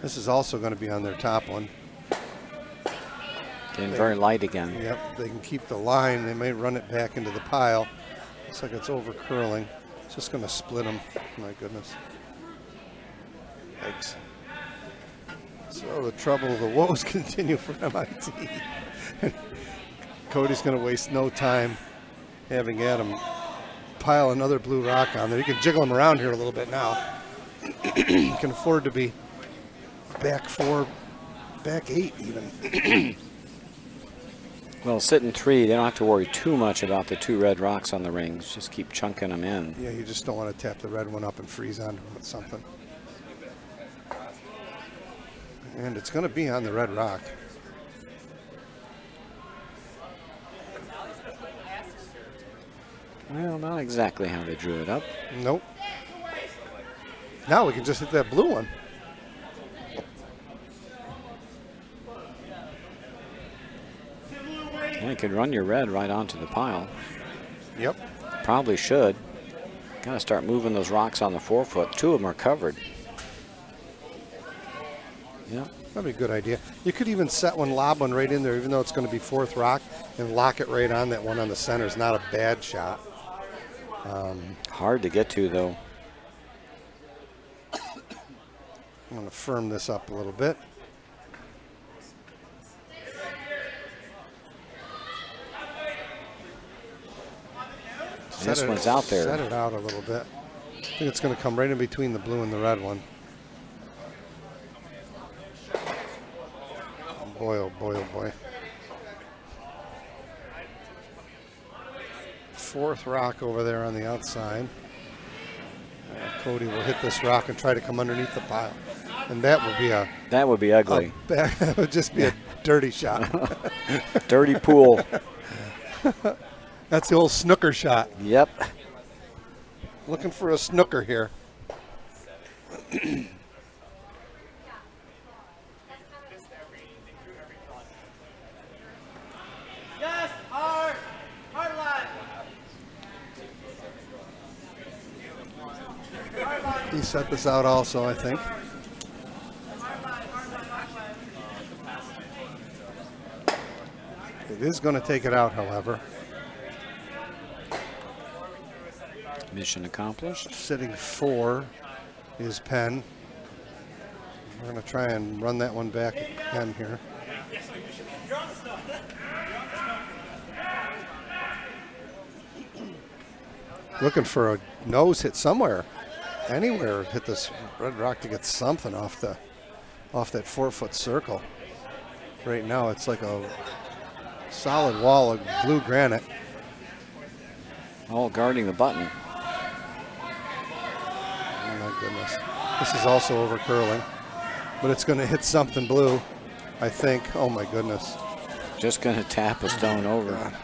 This is also going to be on their top one. Getting very light again. Yep, they can keep the line. They may run it back into the pile. Looks like it's over curling. It's just going to split them. My goodness. Yikes. So the trouble, the woes continue for MIT. Cody's going to waste no time having Adam pile another blue rock on there. You can jiggle him around here a little bit now. You can afford to be back 4, back 8 even. Well, sitting 3, they don't have to worry too much about the 2 red rocks on the rings. Just keep chunking them in. Yeah, you just don't want to tap the red one up and freeze onto them with something. And it's going to be on the red rock. Well, not exactly how they drew it up. Nope. Now we can just hit that blue one. Yeah, you could run your red right onto the pile. Yep. Probably should. Got to start moving those rocks on the 4-foot. 2 of them are covered. Yep. That'd be a good idea. You could even set one, lob one right in there, even though it's going to be 4th rock, and lock it right on that one on the center. Is not a bad shot. Hard to get to, though. I'm going to firm this up a little bit. This one's out there. Set it out a little bit. I think it's going to come right in between the blue and the red one. Oh boy, oh boy, oh boy. 4th rock over there on the outside. Cody will hit this rock and try to come underneath the pile. And that would be a... That would be ugly. That would just be a dirty shot. Dirty pool. That's the old snooker shot. Yep. Looking for a snooker here. Yes, hard line. He set this out also, I think. It is going to take it out, however. Mission accomplished. Sitting 4 is Penn. We're going to try and run that one back again here. Looking for a nose hit somewhere, anywhere. Hit this red rock to get something off that 4-foot circle. Right now, it's like a solid wall of blue granite. All guarding the button. Oh my goodness. This is also over curling, but it's going to hit something blue, I think. Oh my goodness. Just going to tap a stone over. God.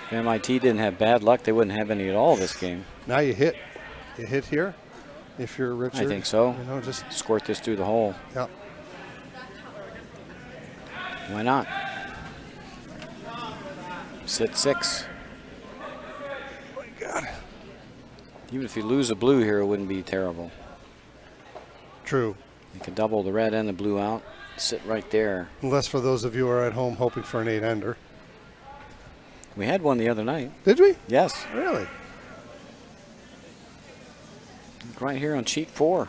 If MIT didn't have bad luck, they wouldn't have any at all this game. Now you hit here. If you're Richard, I think so. You know, just squirt this through the hole. Yeah. Why not? Sit 6. Oh my God. Even if you lose a blue here, it wouldn't be terrible. True. You can double the red and the blue out. Sit right there. Unless for those of you who are at home hoping for an 8-ender. We had one the other night. Did we? Yes. Really? Right here on sheet 4.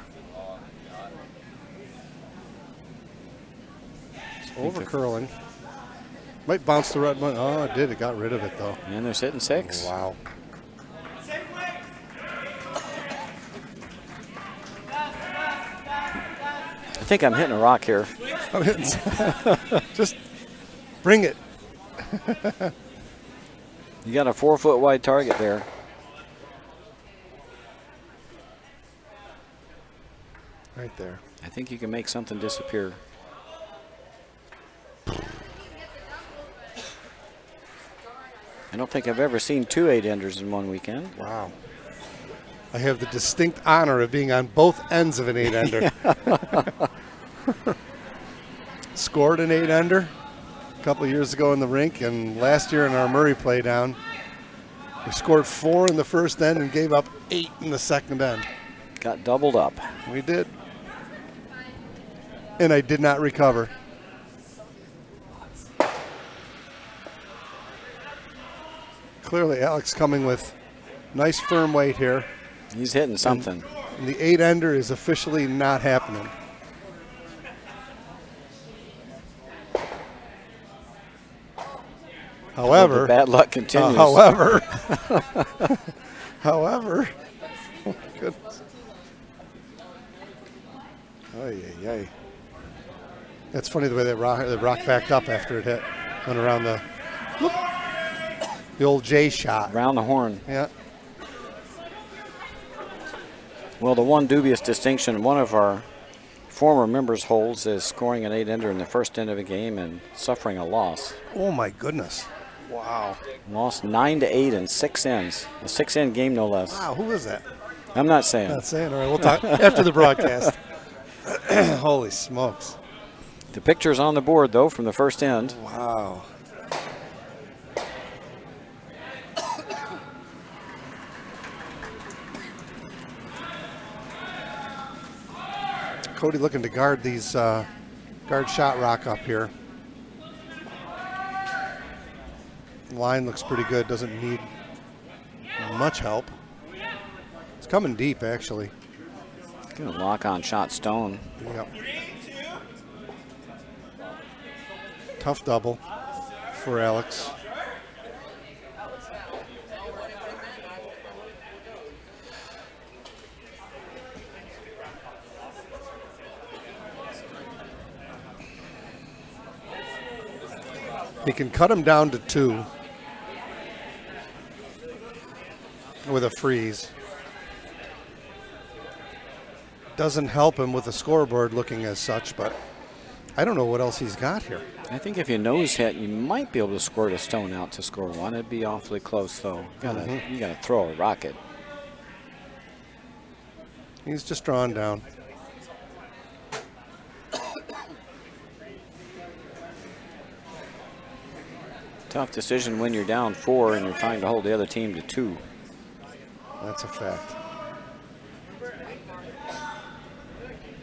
It's over curling. Might bounce the red one. Oh, it did. It got rid of it, though. And they're sitting 6. Oh, wow. I think I'm hitting a rock here. I'm hitting. Just bring it. You got a 4-foot wide target there. Right there. I think you can make something disappear. I don't think I've ever seen 2 8-enders in one weekend. Wow. I have the distinct honor of being on both ends of an 8-ender. Scored an 8-ender a couple of years ago in the rink, and last year in our Murray playdown, we scored 4 in the first end and gave up 8 in the second end. Got doubled up. We did. And I did not recover. Clearly, Alex coming with nice firm weight here. He's hitting something. And the 8-ender is officially not happening. However, the bad luck continues. However, oh, goodness. Ay. That's funny the way the rock backed up after it hit. Went around the old J shot. Around the horn. Yeah. Well, the one dubious distinction one of our former members holds is scoring an 8-ender in the first end of a game and suffering a loss. Oh my goodness. Wow. Lost 9-8 in 6 ends. A 6-end game, no less. Wow, who is that? I'm not saying. Not saying. All right, we'll talk after the broadcast. Holy smokes. The picture's on the board, though, from the first end. Wow. Cody looking to guard these, guard shot rock up here. Line looks pretty good, doesn't need much help. It's coming deep, actually. Gonna lock on shot stone. Yep. Tough double for Alex. He can cut him down to 2 with a freeze. Doesn't help him with the scoreboard looking as such, but I don't know what else he's got here. I think if you nose hit, you might be able to squirt a stone out to score 1. It'd be awfully close, though. You gotta throw a rocket. He's just drawn down. Tough decision when you're down 4 and you're trying to hold the other team to 2. That's a fact.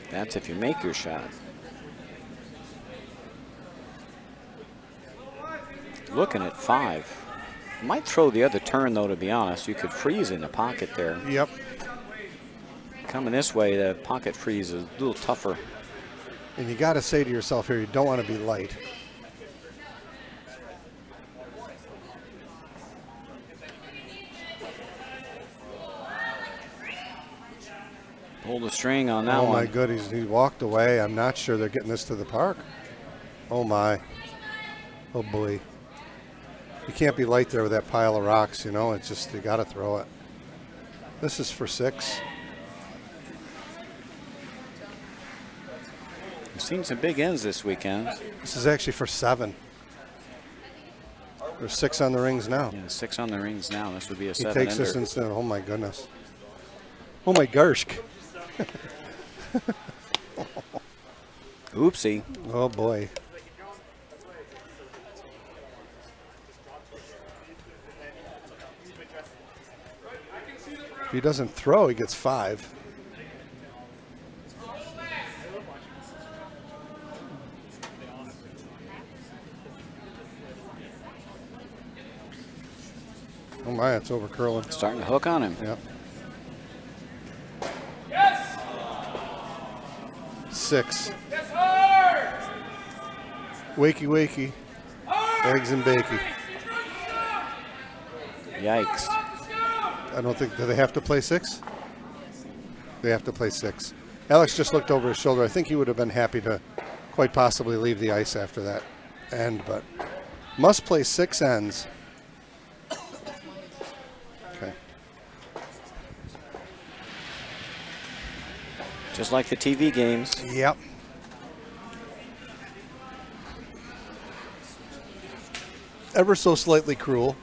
That's if you make your shot. Looking at 5. Might throw the other turn, though, to be honest. You could freeze in the pocket there. Yep. Coming this way, the pocket freeze is a little tougher. And you got to say to yourself here, you don't want to be light. Pull the string on that one. Oh my goodness, he walked away. I'm not sure they're getting this to the park. Oh my. Oh boy. You can't be light there with that pile of rocks, you know. It's just, you got to throw it. This is for 6. We've seen some big ends this weekend. This is actually for 7. There's 6 on the rings now. Yeah, 6 on the rings now. This would be a 7-ender. He takes this instead. Oh my goodness. Oh my gosh. Oopsie. Oh boy. If he doesn't throw, he gets 5. Oh my, it's over curling. Starting to hook on him. Yep. 6. Wakey, wakey. Eggs and bakey. Yikes. I don't think, do they have to play 6? They have to play 6. Alex just looked over his shoulder. I think he would have been happy to quite possibly leave the ice after that end, but must play 6 ends. Okay. Just like the TV games. Yep. Ever so slightly cruel.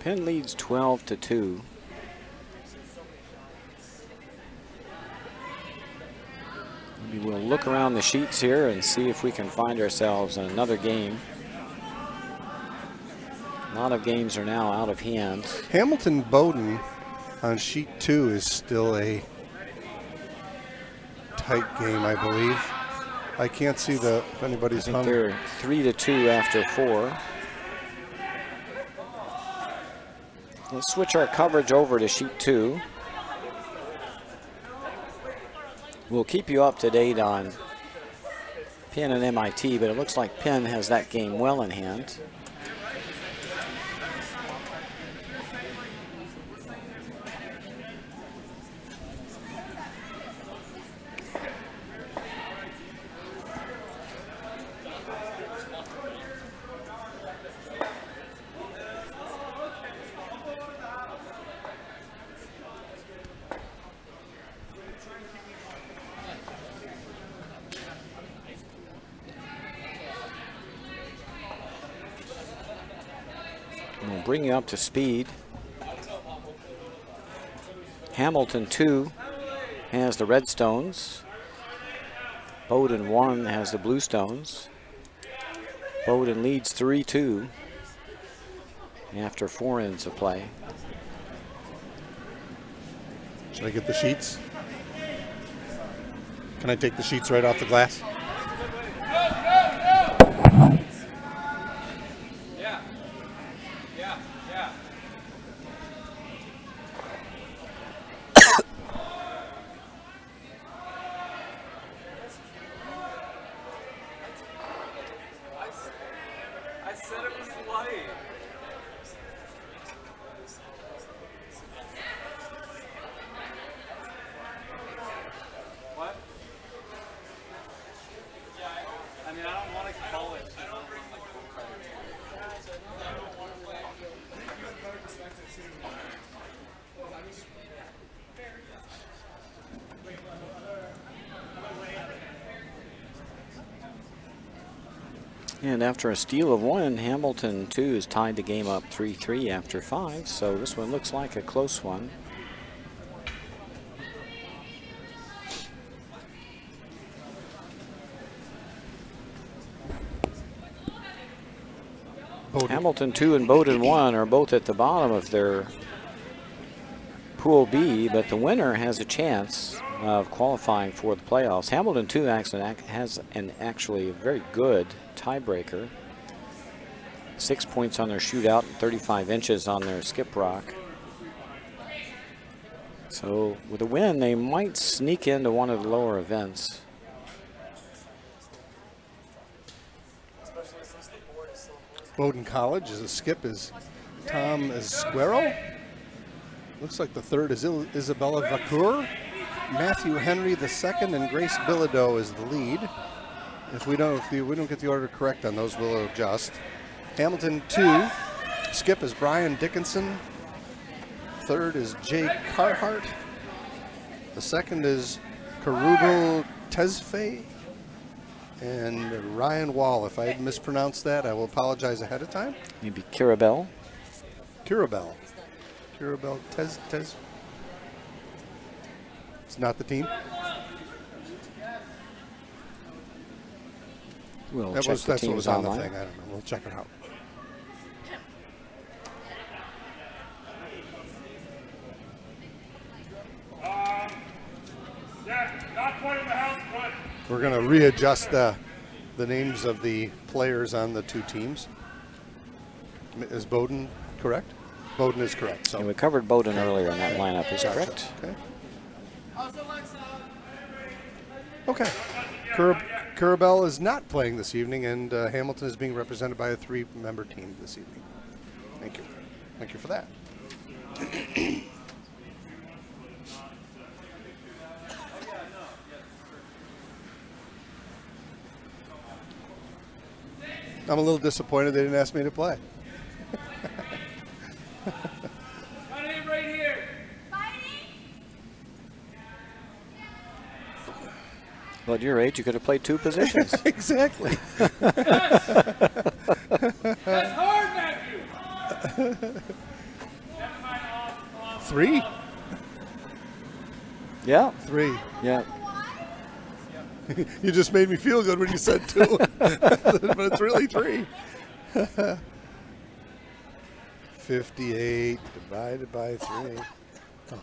Penn leads 12-2. Maybe we'll look around the sheets here and see if we can find ourselves in another game. A lot of games are now out of hand. Hamilton-Bowdoin on sheet 2 is still a tight game, I believe. I can't see if anybody's hung. They're 3-2 after 4. Let's switch our coverage over to sheet 2. We'll keep you up to date on Penn and MIT, but it looks like Penn has that game well in hand. Bring you up to speed. Hamilton 2 has the red stones. Bowdoin 1 has the blue stones. Bowdoin leads 3-2 after 4 innings of play. Should I get the sheets? Can I take the sheets right off the glass? And after a steal of 1, Hamilton 2 has tied the game up 3-3 after 5, so this one looks like a close one. Hamilton 2 and Bowdoin 1 are both at the bottom of their Pool B, but the winner has a chance of qualifying for the playoffs. Hamilton 2 actually has an actually very good tiebreaker. 6 points on their shootout and 35 inches on their skip rock. So with a win, they might sneak into one of the lower events. Bowdoin College is a skip is Tom Esquero. Looks like the third is Isabella Vacour. Matthew Henry the second, and Grace Bilodeau is the lead. If we don't get the order correct on those, we'll adjust. Hamilton 2, skip is Brian Dickinson. Third is Jay Carhart. The second is Karubal Tesfaye. And Ryan Wall. If I mispronounced that, I will apologize ahead of time. Maybe Kirabel. Kirabel Tez. It's not the team. We'll that's what was on the thing. I don't know. We'll check it out. Not quite in the house, but we're going to readjust the names of the players on the two teams. Is Bowdoin correct? Bowdoin is correct. So and we covered Bowdoin earlier in that lineup. Is correct. Okay. Kirabel is not playing this evening, and Hamilton is being represented by a 3-member team this evening. Thank you. Thank you for that. I'm a little disappointed they didn't ask me to play. my name right here. Well, at your age, you could have played 2 positions. Exactly. That's hard, Matthew. 3? Yeah. 3. Yeah. You just made me feel good when you said 2, but it's really 3. 58 divided by 3. Oh.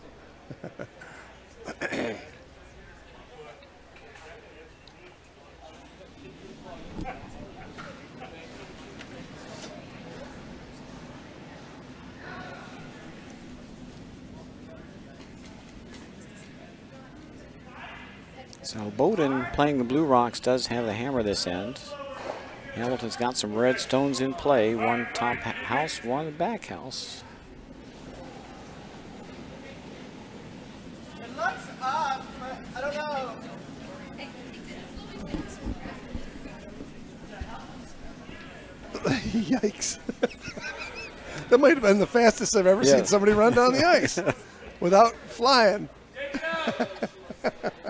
So Bowdoin, playing the Blue Rocks, does have the hammer this end. Hamilton's got some red stones in play. One top house, one back house. It looks up, but I don't know. Yikes. That might have been the fastest I've ever seen somebody run down the ice without flying.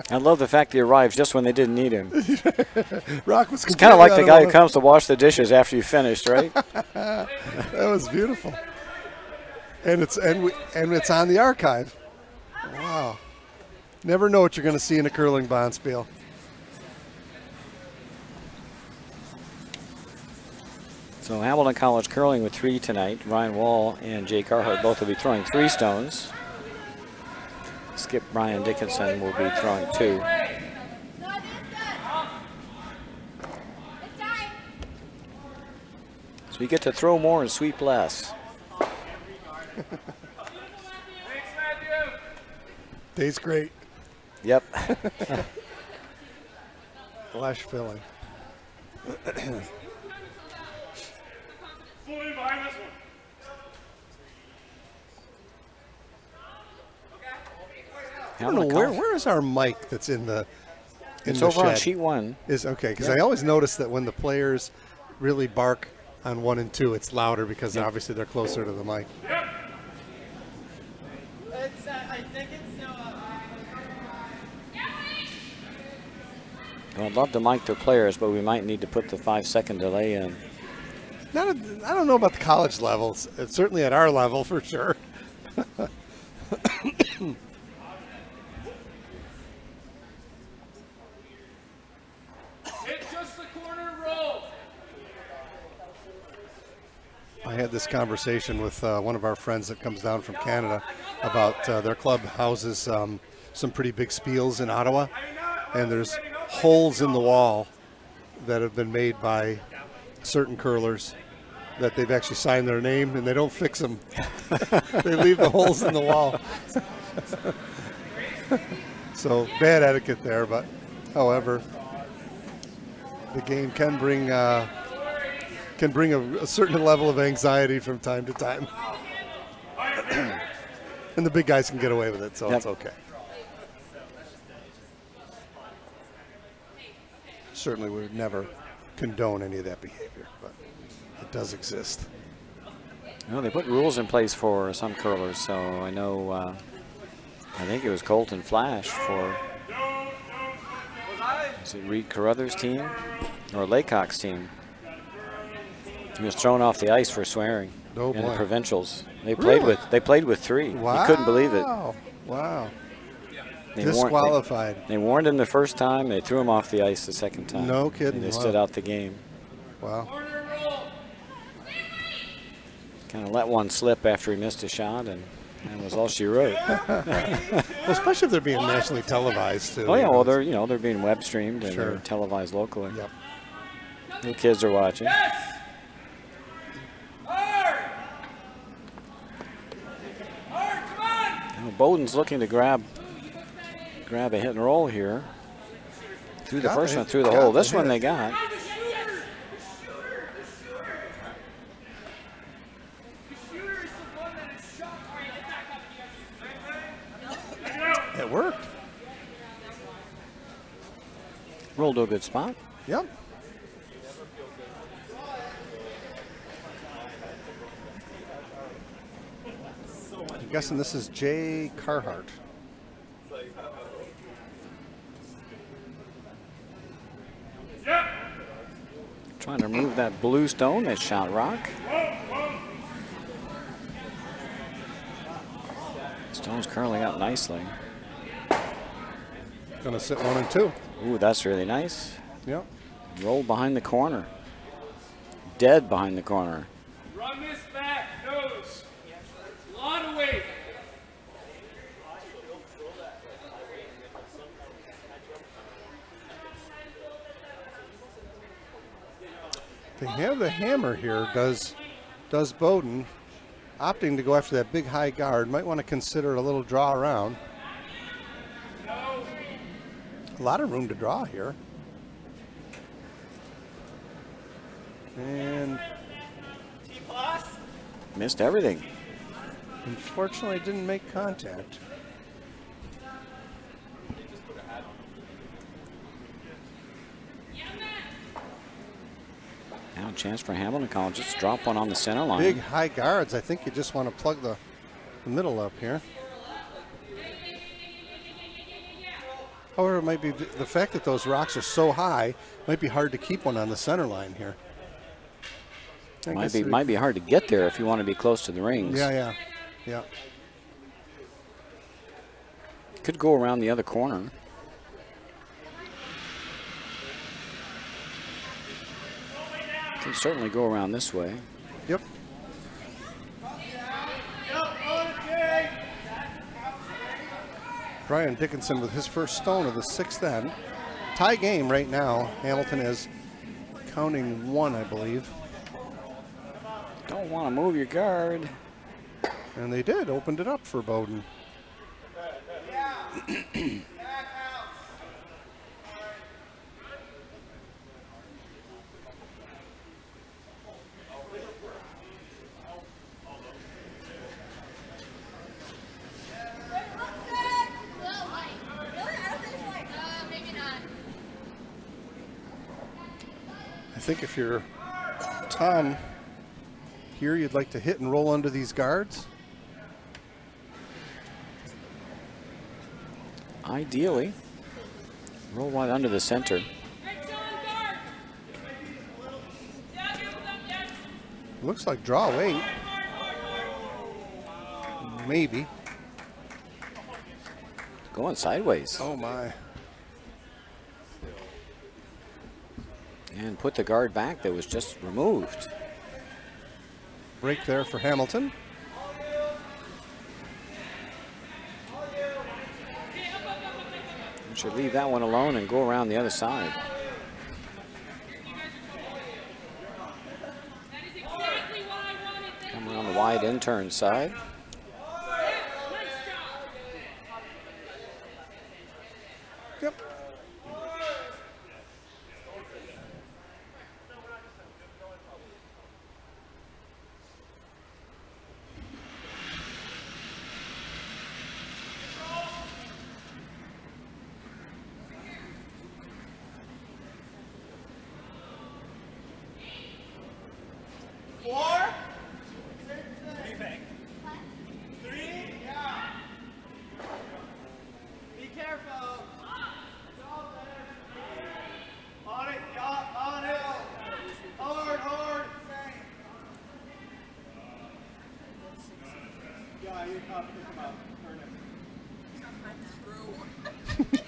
I love the fact he arrives just when they didn't need him. Rock was it's kind of like the guy who comes to wash the dishes after you finished, right? That was beautiful. And it's on the archive. Wow. Never know what you're going to see in a curling Bonspiel. So Hamilton College curling with 3 tonight. Ryan Wall and Jay Carhart both will be throwing 3 stones. Skip Brian Dickinson will be throwing 2. So you get to throw more and sweep less. Tastes great. Yep. Flash filling. I don't know where is our mic that's in the it's over on sheet 1. Is okay, because I always notice that when the players really bark on 1 and 2, it's louder because obviously they're closer to the mic. It's, I think it's Well, I'd love to mic the players, but we might need to put the 5-second delay in. I don't know about the college levels. It's certainly at our level for sure. I had this conversation with one of our friends that comes down from Canada about their club houses some pretty big spiels in Ottawa, and there's holes in the wall that have been made by certain curlers that they've actually signed their name, and they don't fix them. They leave the holes in the wall. So bad etiquette there, but however, the game can bring a certain level of anxiety from time to time. And the big guys can get away with it, so it's okay. Certainly we would never condone any of that behavior, but it does exist. Well, they put rules in place for some curlers, so I know, I think it was Colton Flash for, is it Reed Carruthers' team or Laycock's team? He was thrown off the ice for swearing in the provincials. They played with 3. Wow. You couldn't believe it. Wow. They disqualified. They warned him the first time. They threw him off the ice the second time. No kidding. And they stood out the game. Wow. Kind of let one slip after he missed a shot, and that was all she wrote. Well, especially if they're being nationally televised too. Oh yeah, well they're being web streamed and sure. they're televised locally. Yep. The kids are watching. Bowdoin's looking to grab a hit and roll here. Through the first one, through the hole. This one they got. It worked. Rolled to a good spot. Yep. I'm guessing this is Jay Carhart. Trying to remove that blue stone that shot Rock. Stone's curling out nicely. Gonna sit 1 and 2. Ooh, that's really nice. Yep. Roll behind the corner. Dead behind the corner. Run this back, nose. A lot of weight. They have the hammer here, does Bowden, opting to go after that big high guard. Might want to consider a little draw around. A lot of room to draw here. And missed everything. Unfortunately, didn't make contact. Now a chance for Hamilton College. Just drop one on the center line. Big high guards. I think you just want to plug the middle up here. However, it might be the fact that those rocks are so high, might be hard to keep one on the center line here. Might be hard to get there if you want to be close to the rings. Yeah. Could go around the other corner. Could certainly go around this way. Yep. Brian Dickinson with his first stone of the sixth end. Tie game right now. Hamilton is counting one, I believe. Don't want to move your guard. And they did, opened it up for Bowden. I think if you're Tom here, you'd like to hit and roll under these guards. Ideally, roll right under the center. Looks like draw 8. Maybe. Going sideways. Oh my. And put the guard back that was just removed. Break there for Hamilton. You should leave that one alone and go around the other side. Come around the wide in-turn side. Yep.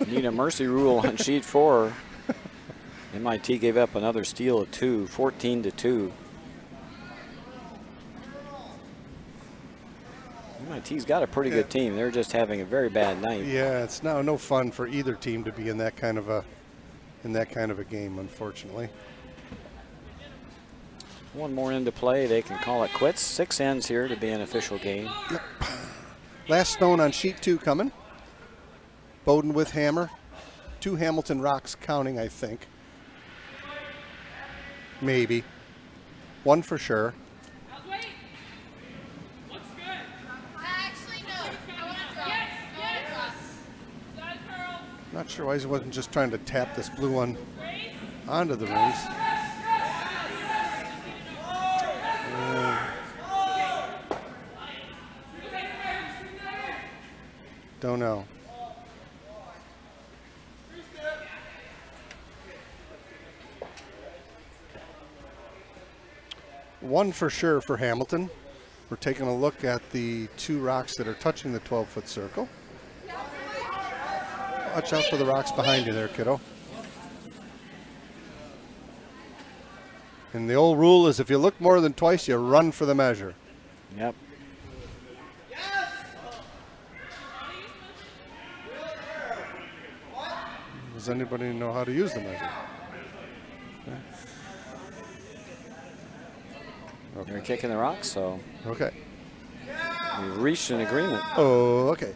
Need a mercy rule on sheet 4. MIT gave up another steal of 2, 14-2. MIT's got a pretty good team. They're just having a very bad night. Yeah, it's now no fun for either team to be in that kind of a game, unfortunately. One more into play, they can call it quits. 6 ends here to be an official game. Yep. Last stone on sheet 2 coming. Bowden with hammer. 2 Hamilton rocks counting, I think. Maybe. 1 for sure. Not sure why he wasn't just trying to tap this blue one onto the rings. Don't know. One for sure for Hamilton. We're taking a look at the 2 rocks that are touching the 12-foot circle. Watch out for the rocks behind you there, kiddo. And the old rule is if you look more than twice, you run for the measure. Yep. Does anybody know how to use the measure? Okay. They're kicking the rock, so Okay. we've reached an agreement. Oh, okay.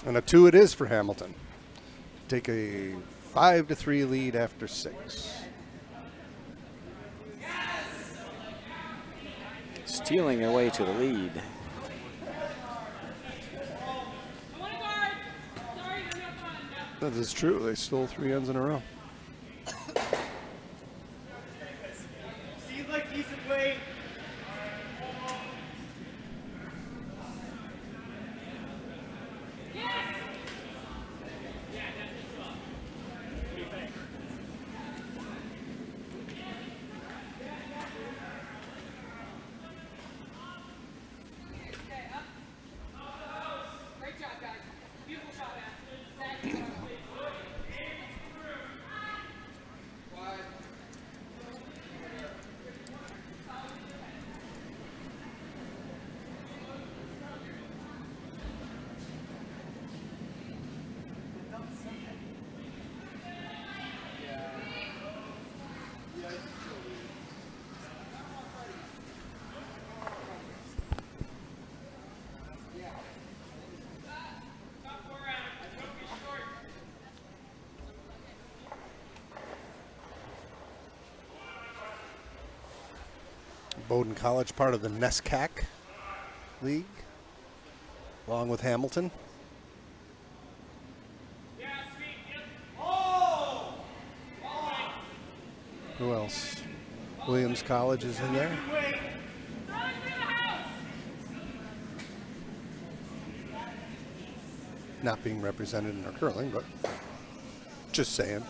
And a 2 it is for Hamilton. Take a 5-3 lead after 6. Stealing their way to the lead. That is true. They stole 3 ends in a row. Seems like decent weight. Bowdoin College, part of the NESCAC League, along with Hamilton. Who else? Williams College is in there. Not being represented in our curling, but just saying.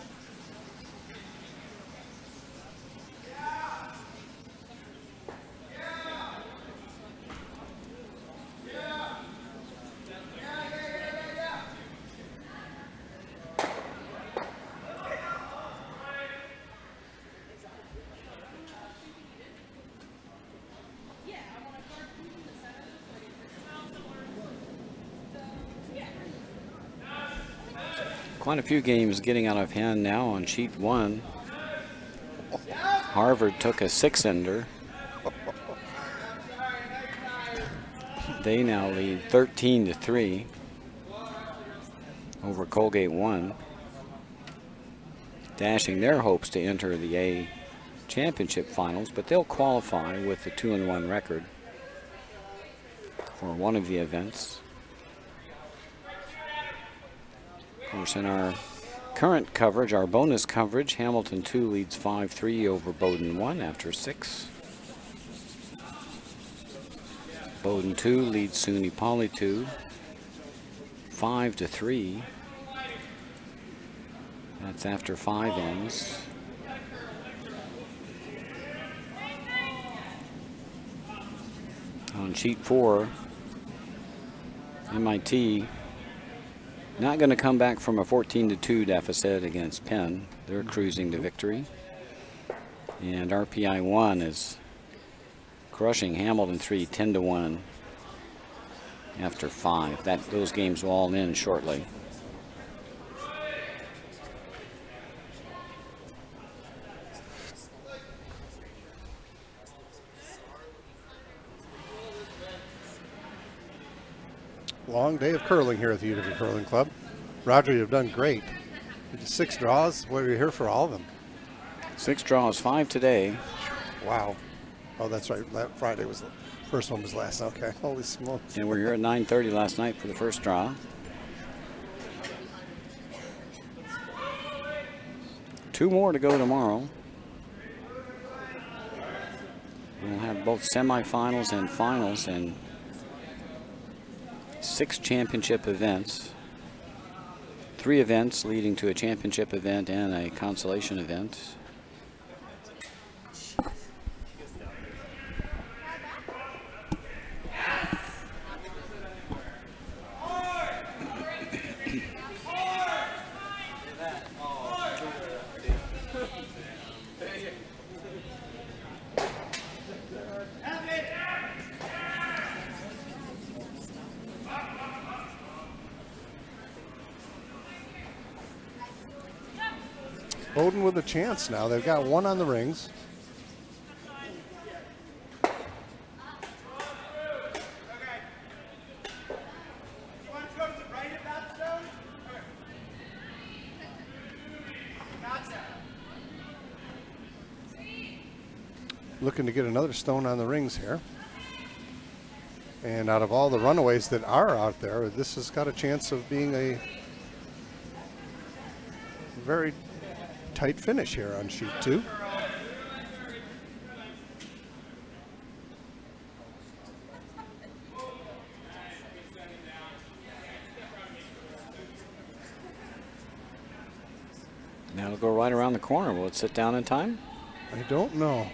Quite a few games getting out of hand now on sheet 1. Harvard took a 6-ender. They now lead 13-3 over Colgate 1, dashing their hopes to enter the A championship finals, but they'll qualify with the 2-1 record for one of the events. Of course, in our current coverage, our bonus coverage, Hamilton 2 leads 5-3 over Bowdoin 1 after 6. Bowdoin 2 leads SUNY Poly 2 5-3. That's after 5 ends. On sheet 4, MIT not going to come back from a 14-2 deficit against Penn. They're cruising to victory. And RPI 1 is crushing Hamilton 3 10-1 after 5. Those games will all end shortly. Long day of curling here at the Utica Curling Club. Roger, you've done great. You did 6 draws. What are you here for all of them? 6 draws, 5 today. Wow. Oh, that's right. Friday was the first one was last. Okay. Holy smokes. And we were here at 9:30 last night for the first draw. 2 more to go tomorrow. We'll have both semifinals and finals and 6 championship events. 3 events leading to a championship event and a consolation event. Bowdoin with a chance now. They've got one on the rings. Looking to get another stone on the rings here. And out of all the runaways that are out there, this has got a chance of being a very tight finish here on shoot 2. Now it'll go right around the corner. Will it sit down in time? I don't know.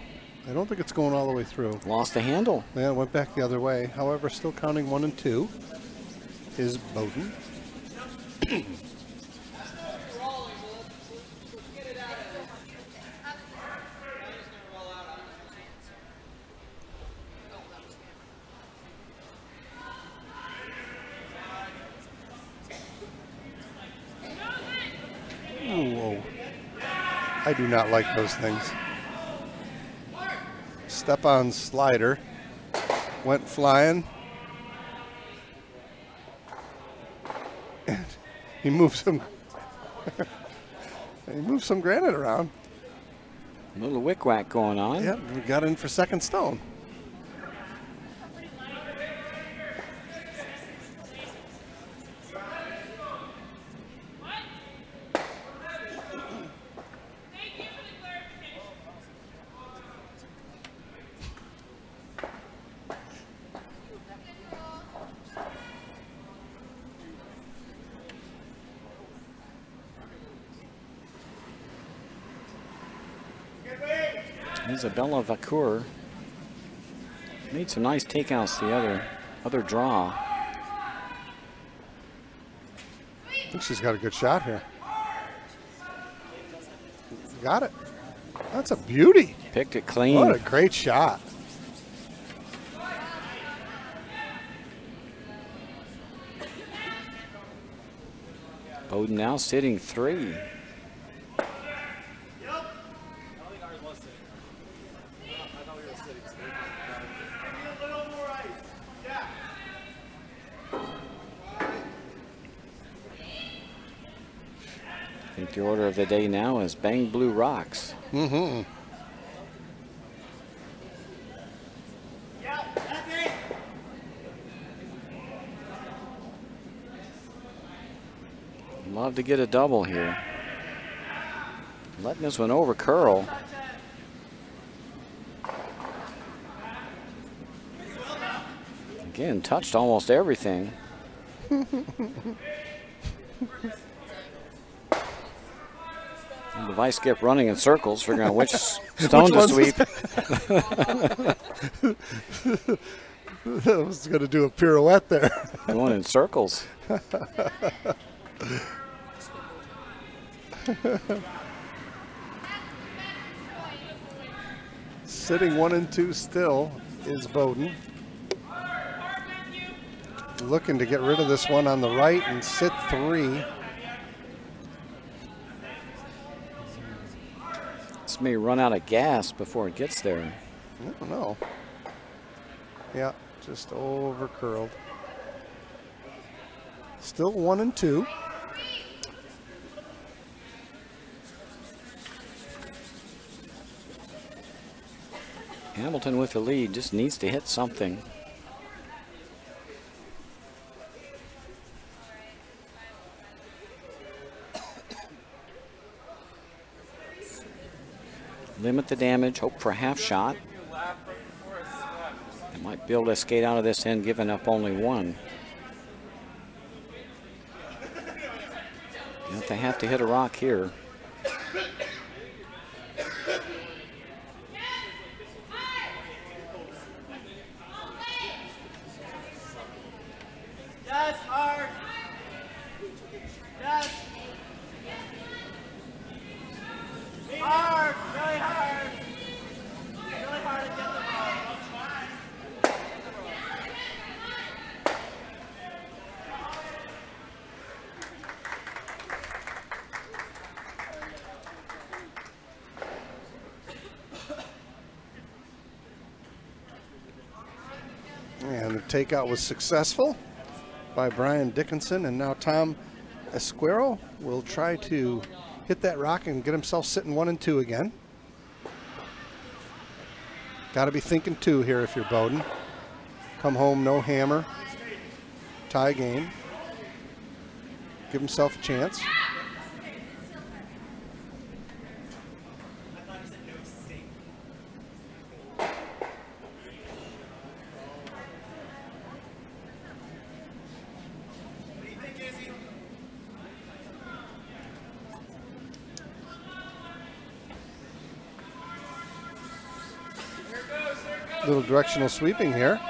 I don't think it's going all the way through. Lost the handle. Yeah, it went back the other way. However, still counting 1 and 2 is Bowdoin. Whoa. I do not like those things. Step on slider, went flying, and he moved some. He moved some granite around. A little wick-wack going on. Yep, we got in for second stone. Isabella Vacour made some nice takeouts the other draw. I think she's got a good shot here. Got it. That's a beauty. Picked it clean. What a great shot. Bowdoin now sitting 3. I think the order of the day now is Bang Blue Rocks. Mm-hmm. Love to get a double here. Letting this one over curl. Again, touched almost everything. And the vice kept running in circles, figuring out which stone to sweep. I was going to do a pirouette there. Going in circles. Sitting 1 and 2 still is Bowdoin. Looking to get rid of this one on the right and sit 3. This may run out of gas before it gets there. I don't know. Yeah, just over curled. Still 1 and 2. Hamilton with the lead, just needs to hit something. Limit the damage, hope for a half shot. They might be able to skate out of this end, giving up only 1. They have to hit a rock here. Yes, hard. Yes. Hard, really hard. Really hard to get the ball. takeout was successful by Brian Dickinson, and now Tom Esquero will try to hit that rock and get himself sitting 1 and 2 again. Got to be thinking 2 here if you're Bowdoin. Come home, no hammer. Tie game. Give himself a chance. Little directional sweeping here,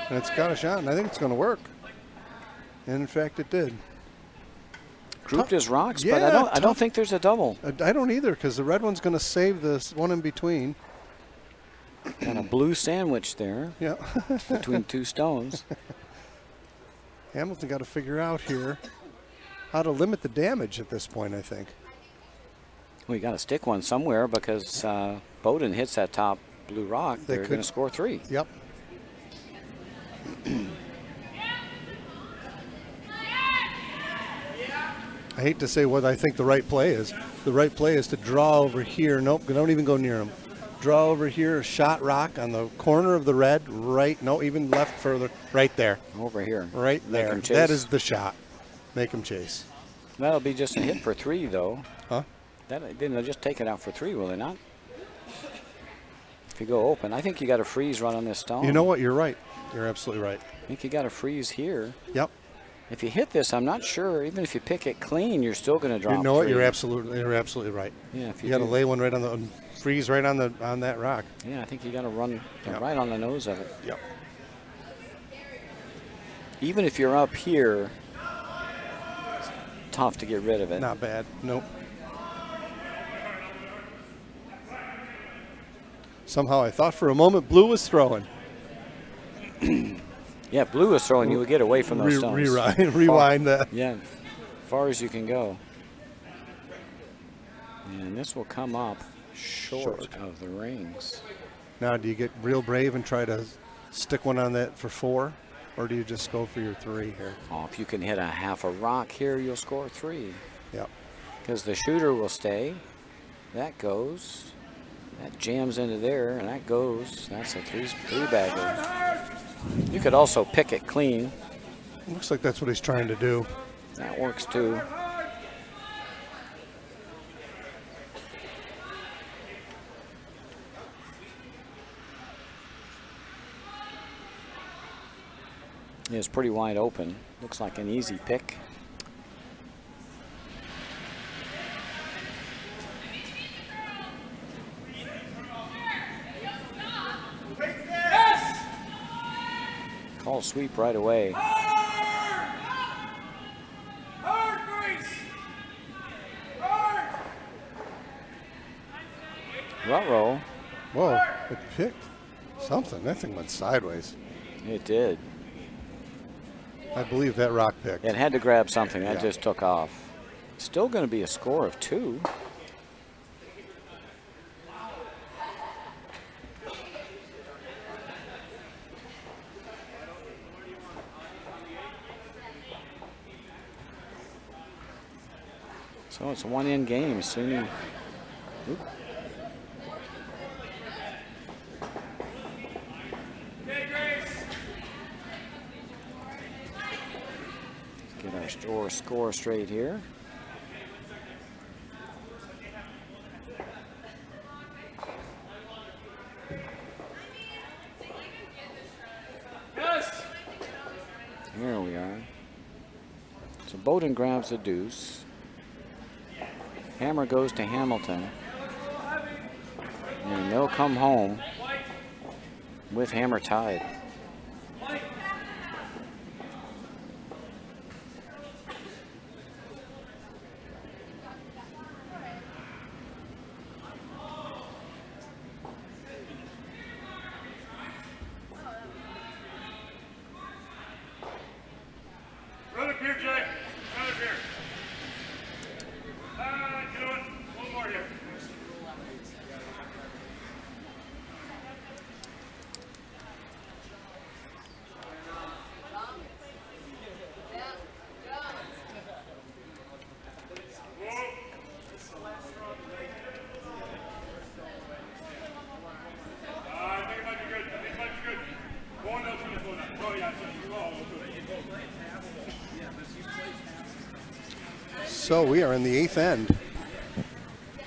and it's got a shot, and I think it's going to work. And in fact, it did. Grouped as rocks, yeah, but I don't think there's a double. I don't either, because the red one's going to save this one in between. And a blue sandwich there. Yeah. Between 2 stones. Hamilton got to figure out here how to limit the damage at this point, I think. We got to stick one somewhere because Bowdoin hits that top blue rock. They're going to score 3. Yep. I hate to say what I think the right play is. The right play is to draw over here. Nope, don't even go near him. Draw over here, a shot rock on the corner of the red, right, no, even left further, right there. Over here. Right there. That is the shot. Make him chase. That'll be just a hit for 3, though. Huh? Then they'll just take it out for 3, will they not? If you go open, I think you got a freeze right on this stone. You know what? You're right. You're absolutely right. I think you got a freeze here. Yep. If you hit this, I'm not sure. Even if you pick it clean, you're still going to drop. You know what? 3. You're absolutely right. Yeah. If you got to lay one right on the freeze right on that rock. Yeah, I think you got to run right on the nose of it. Yep. Even if you're up here, it's tough to get rid of it. Not bad. Nope. Somehow I thought for a moment blue was throwing. Yeah, blue was throwing. You would get away from those stones. Rewind that. Yeah, far as you can go. And this will come up short of the rings. Now, do you get real brave and try to stick one on that for 4? Or do you just go for your 3 here? Oh, if you can hit a half a rock here, you'll score 3. Yep. Because the shooter will stay. That goes. That jams into there, and that goes. That's a 3-bagger. You could also pick it clean. Looks like that's what he's trying to do. That works too. It's pretty wide open. Looks like an easy pick. Call sweep right away. Ruh-roh. Whoa, it picked something. That thing went sideways. It did. I believe that rock picked. It had to grab something. That just took off. Still going to be a score of 2. So it's a 1-in game. Soon. Get our score straight here. Yes. Here we are. So Bowdoin grabs a deuce. Hammer goes to Hamilton. And they'll come home with hammer tied. Run up here, Jay. Run up here. You know what? One more here. So we are in the 8th end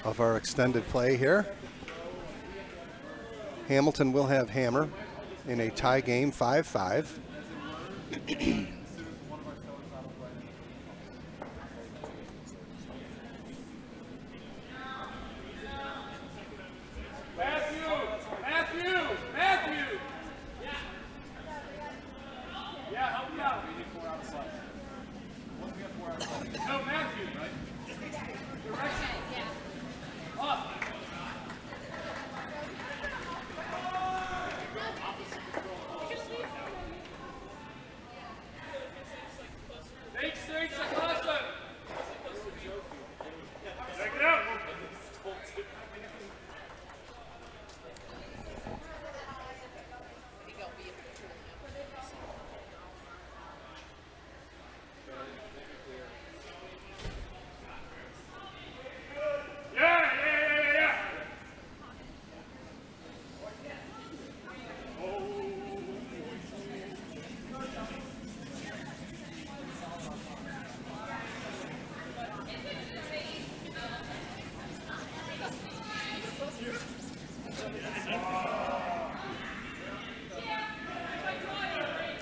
of our extended play here. Hamilton will have hammer in a tie game, 5-5.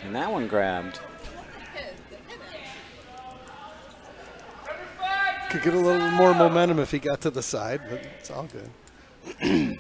And that one grabbed. Could get a little more momentum if he got to the side, but it's all good.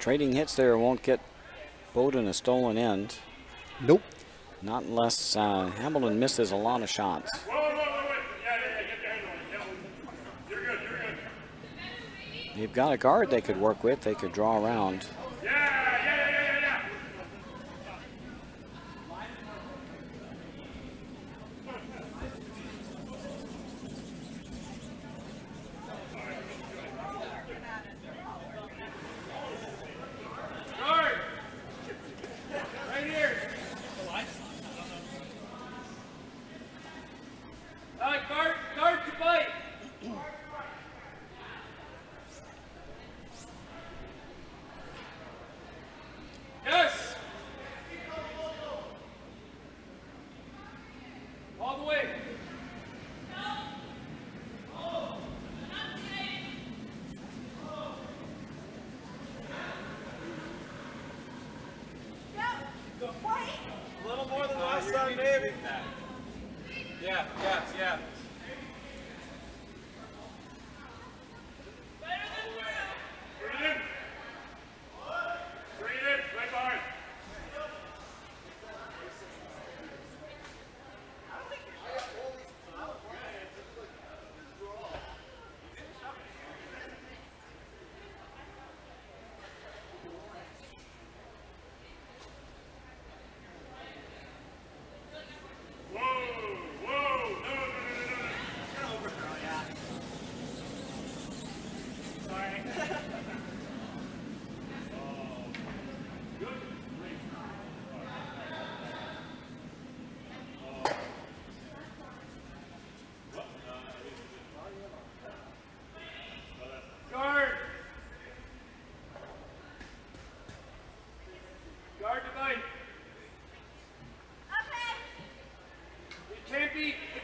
Trading hits there won't get Bowdoin a stolen end. Nope. Not unless Hamilton misses a lot of shots. They've got a guard they could work with. They could draw around.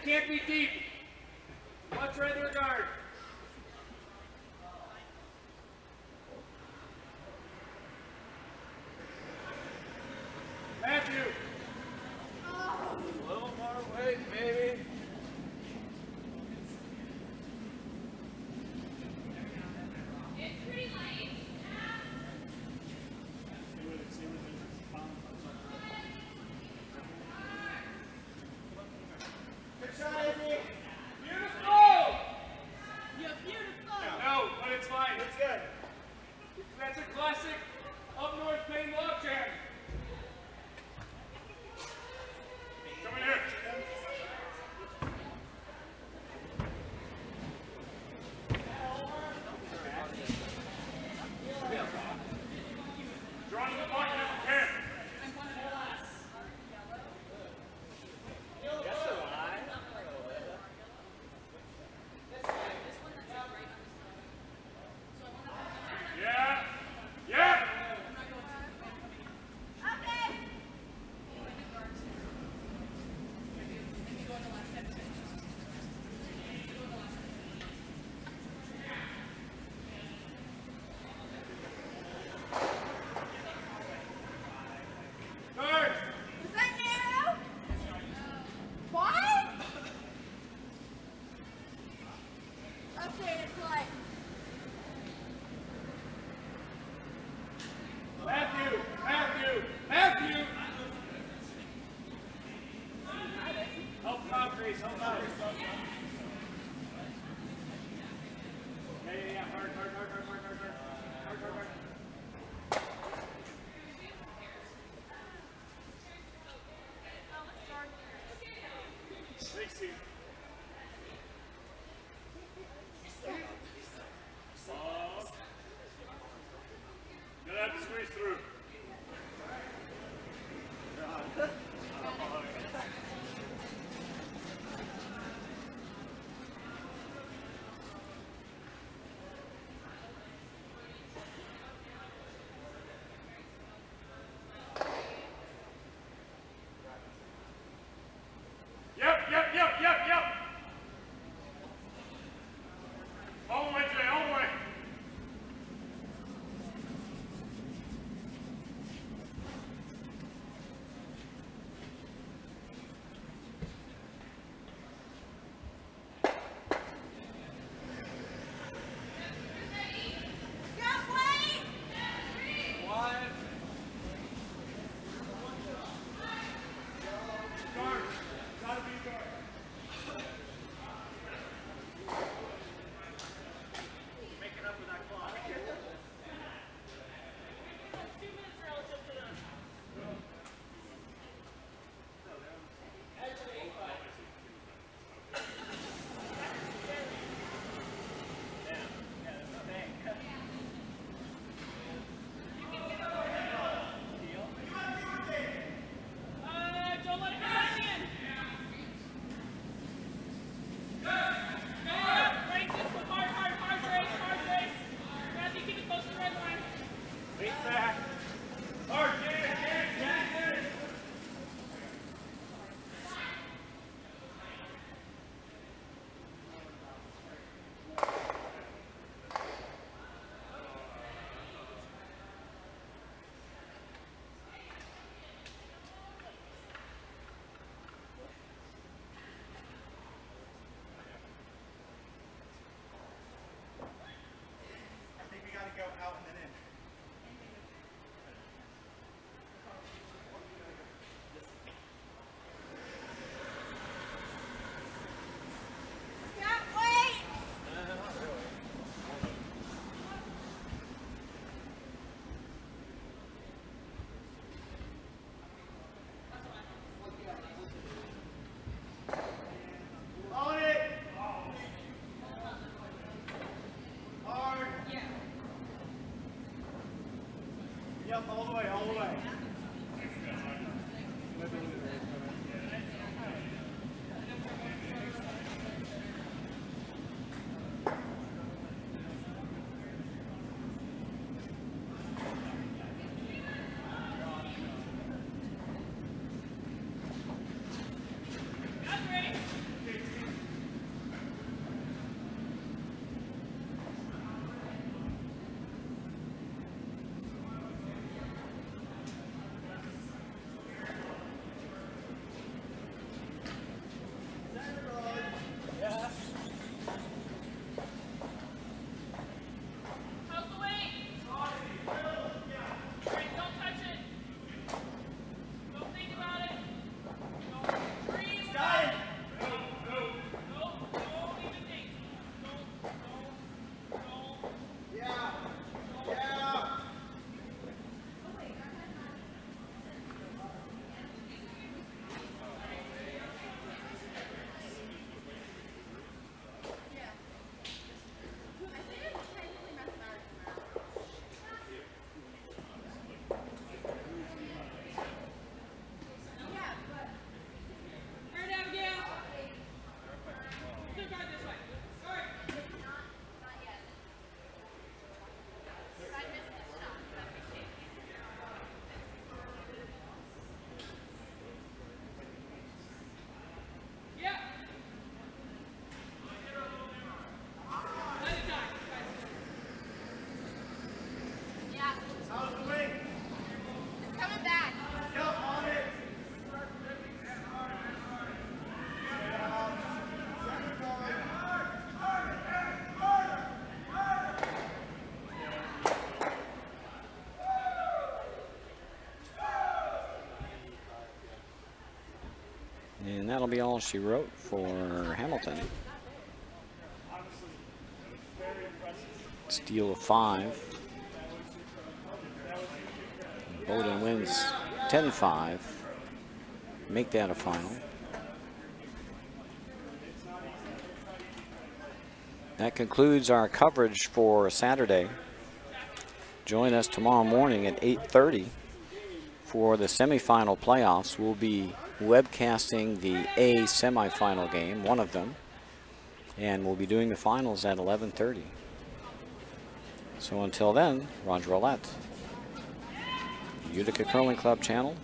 Can't be deep. Much rather guard. Matthew. A little more weight, maybe. It's pretty light. Beautiful! Matthew! Matthew! Matthew! Help him out, Grace. Help him out. Yeah. Hard. Hard. 60. Gonna have to squeeze through. Yep. that'll be all she wrote for Hamilton. Steal of 5. Bowdoin wins 10-5. Make that a final. That concludes our coverage for Saturday. Join us tomorrow morning at 8:30 for the semifinal playoffs. We'll be webcasting the A semifinal game, one of them, and we'll be doing the finals at 11:30. So until then, Roger Roulette, Utica Curling Club channel.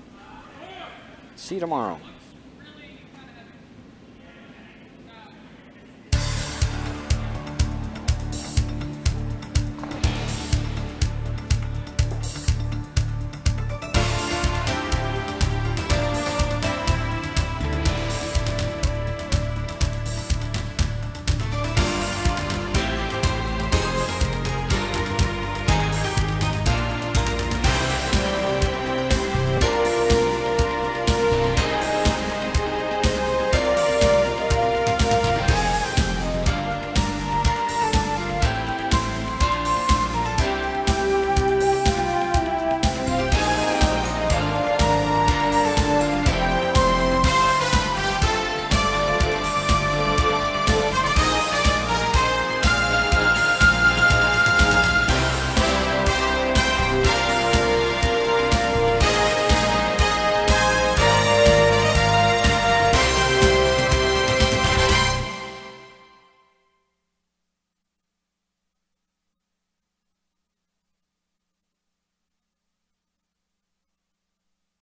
See you tomorrow.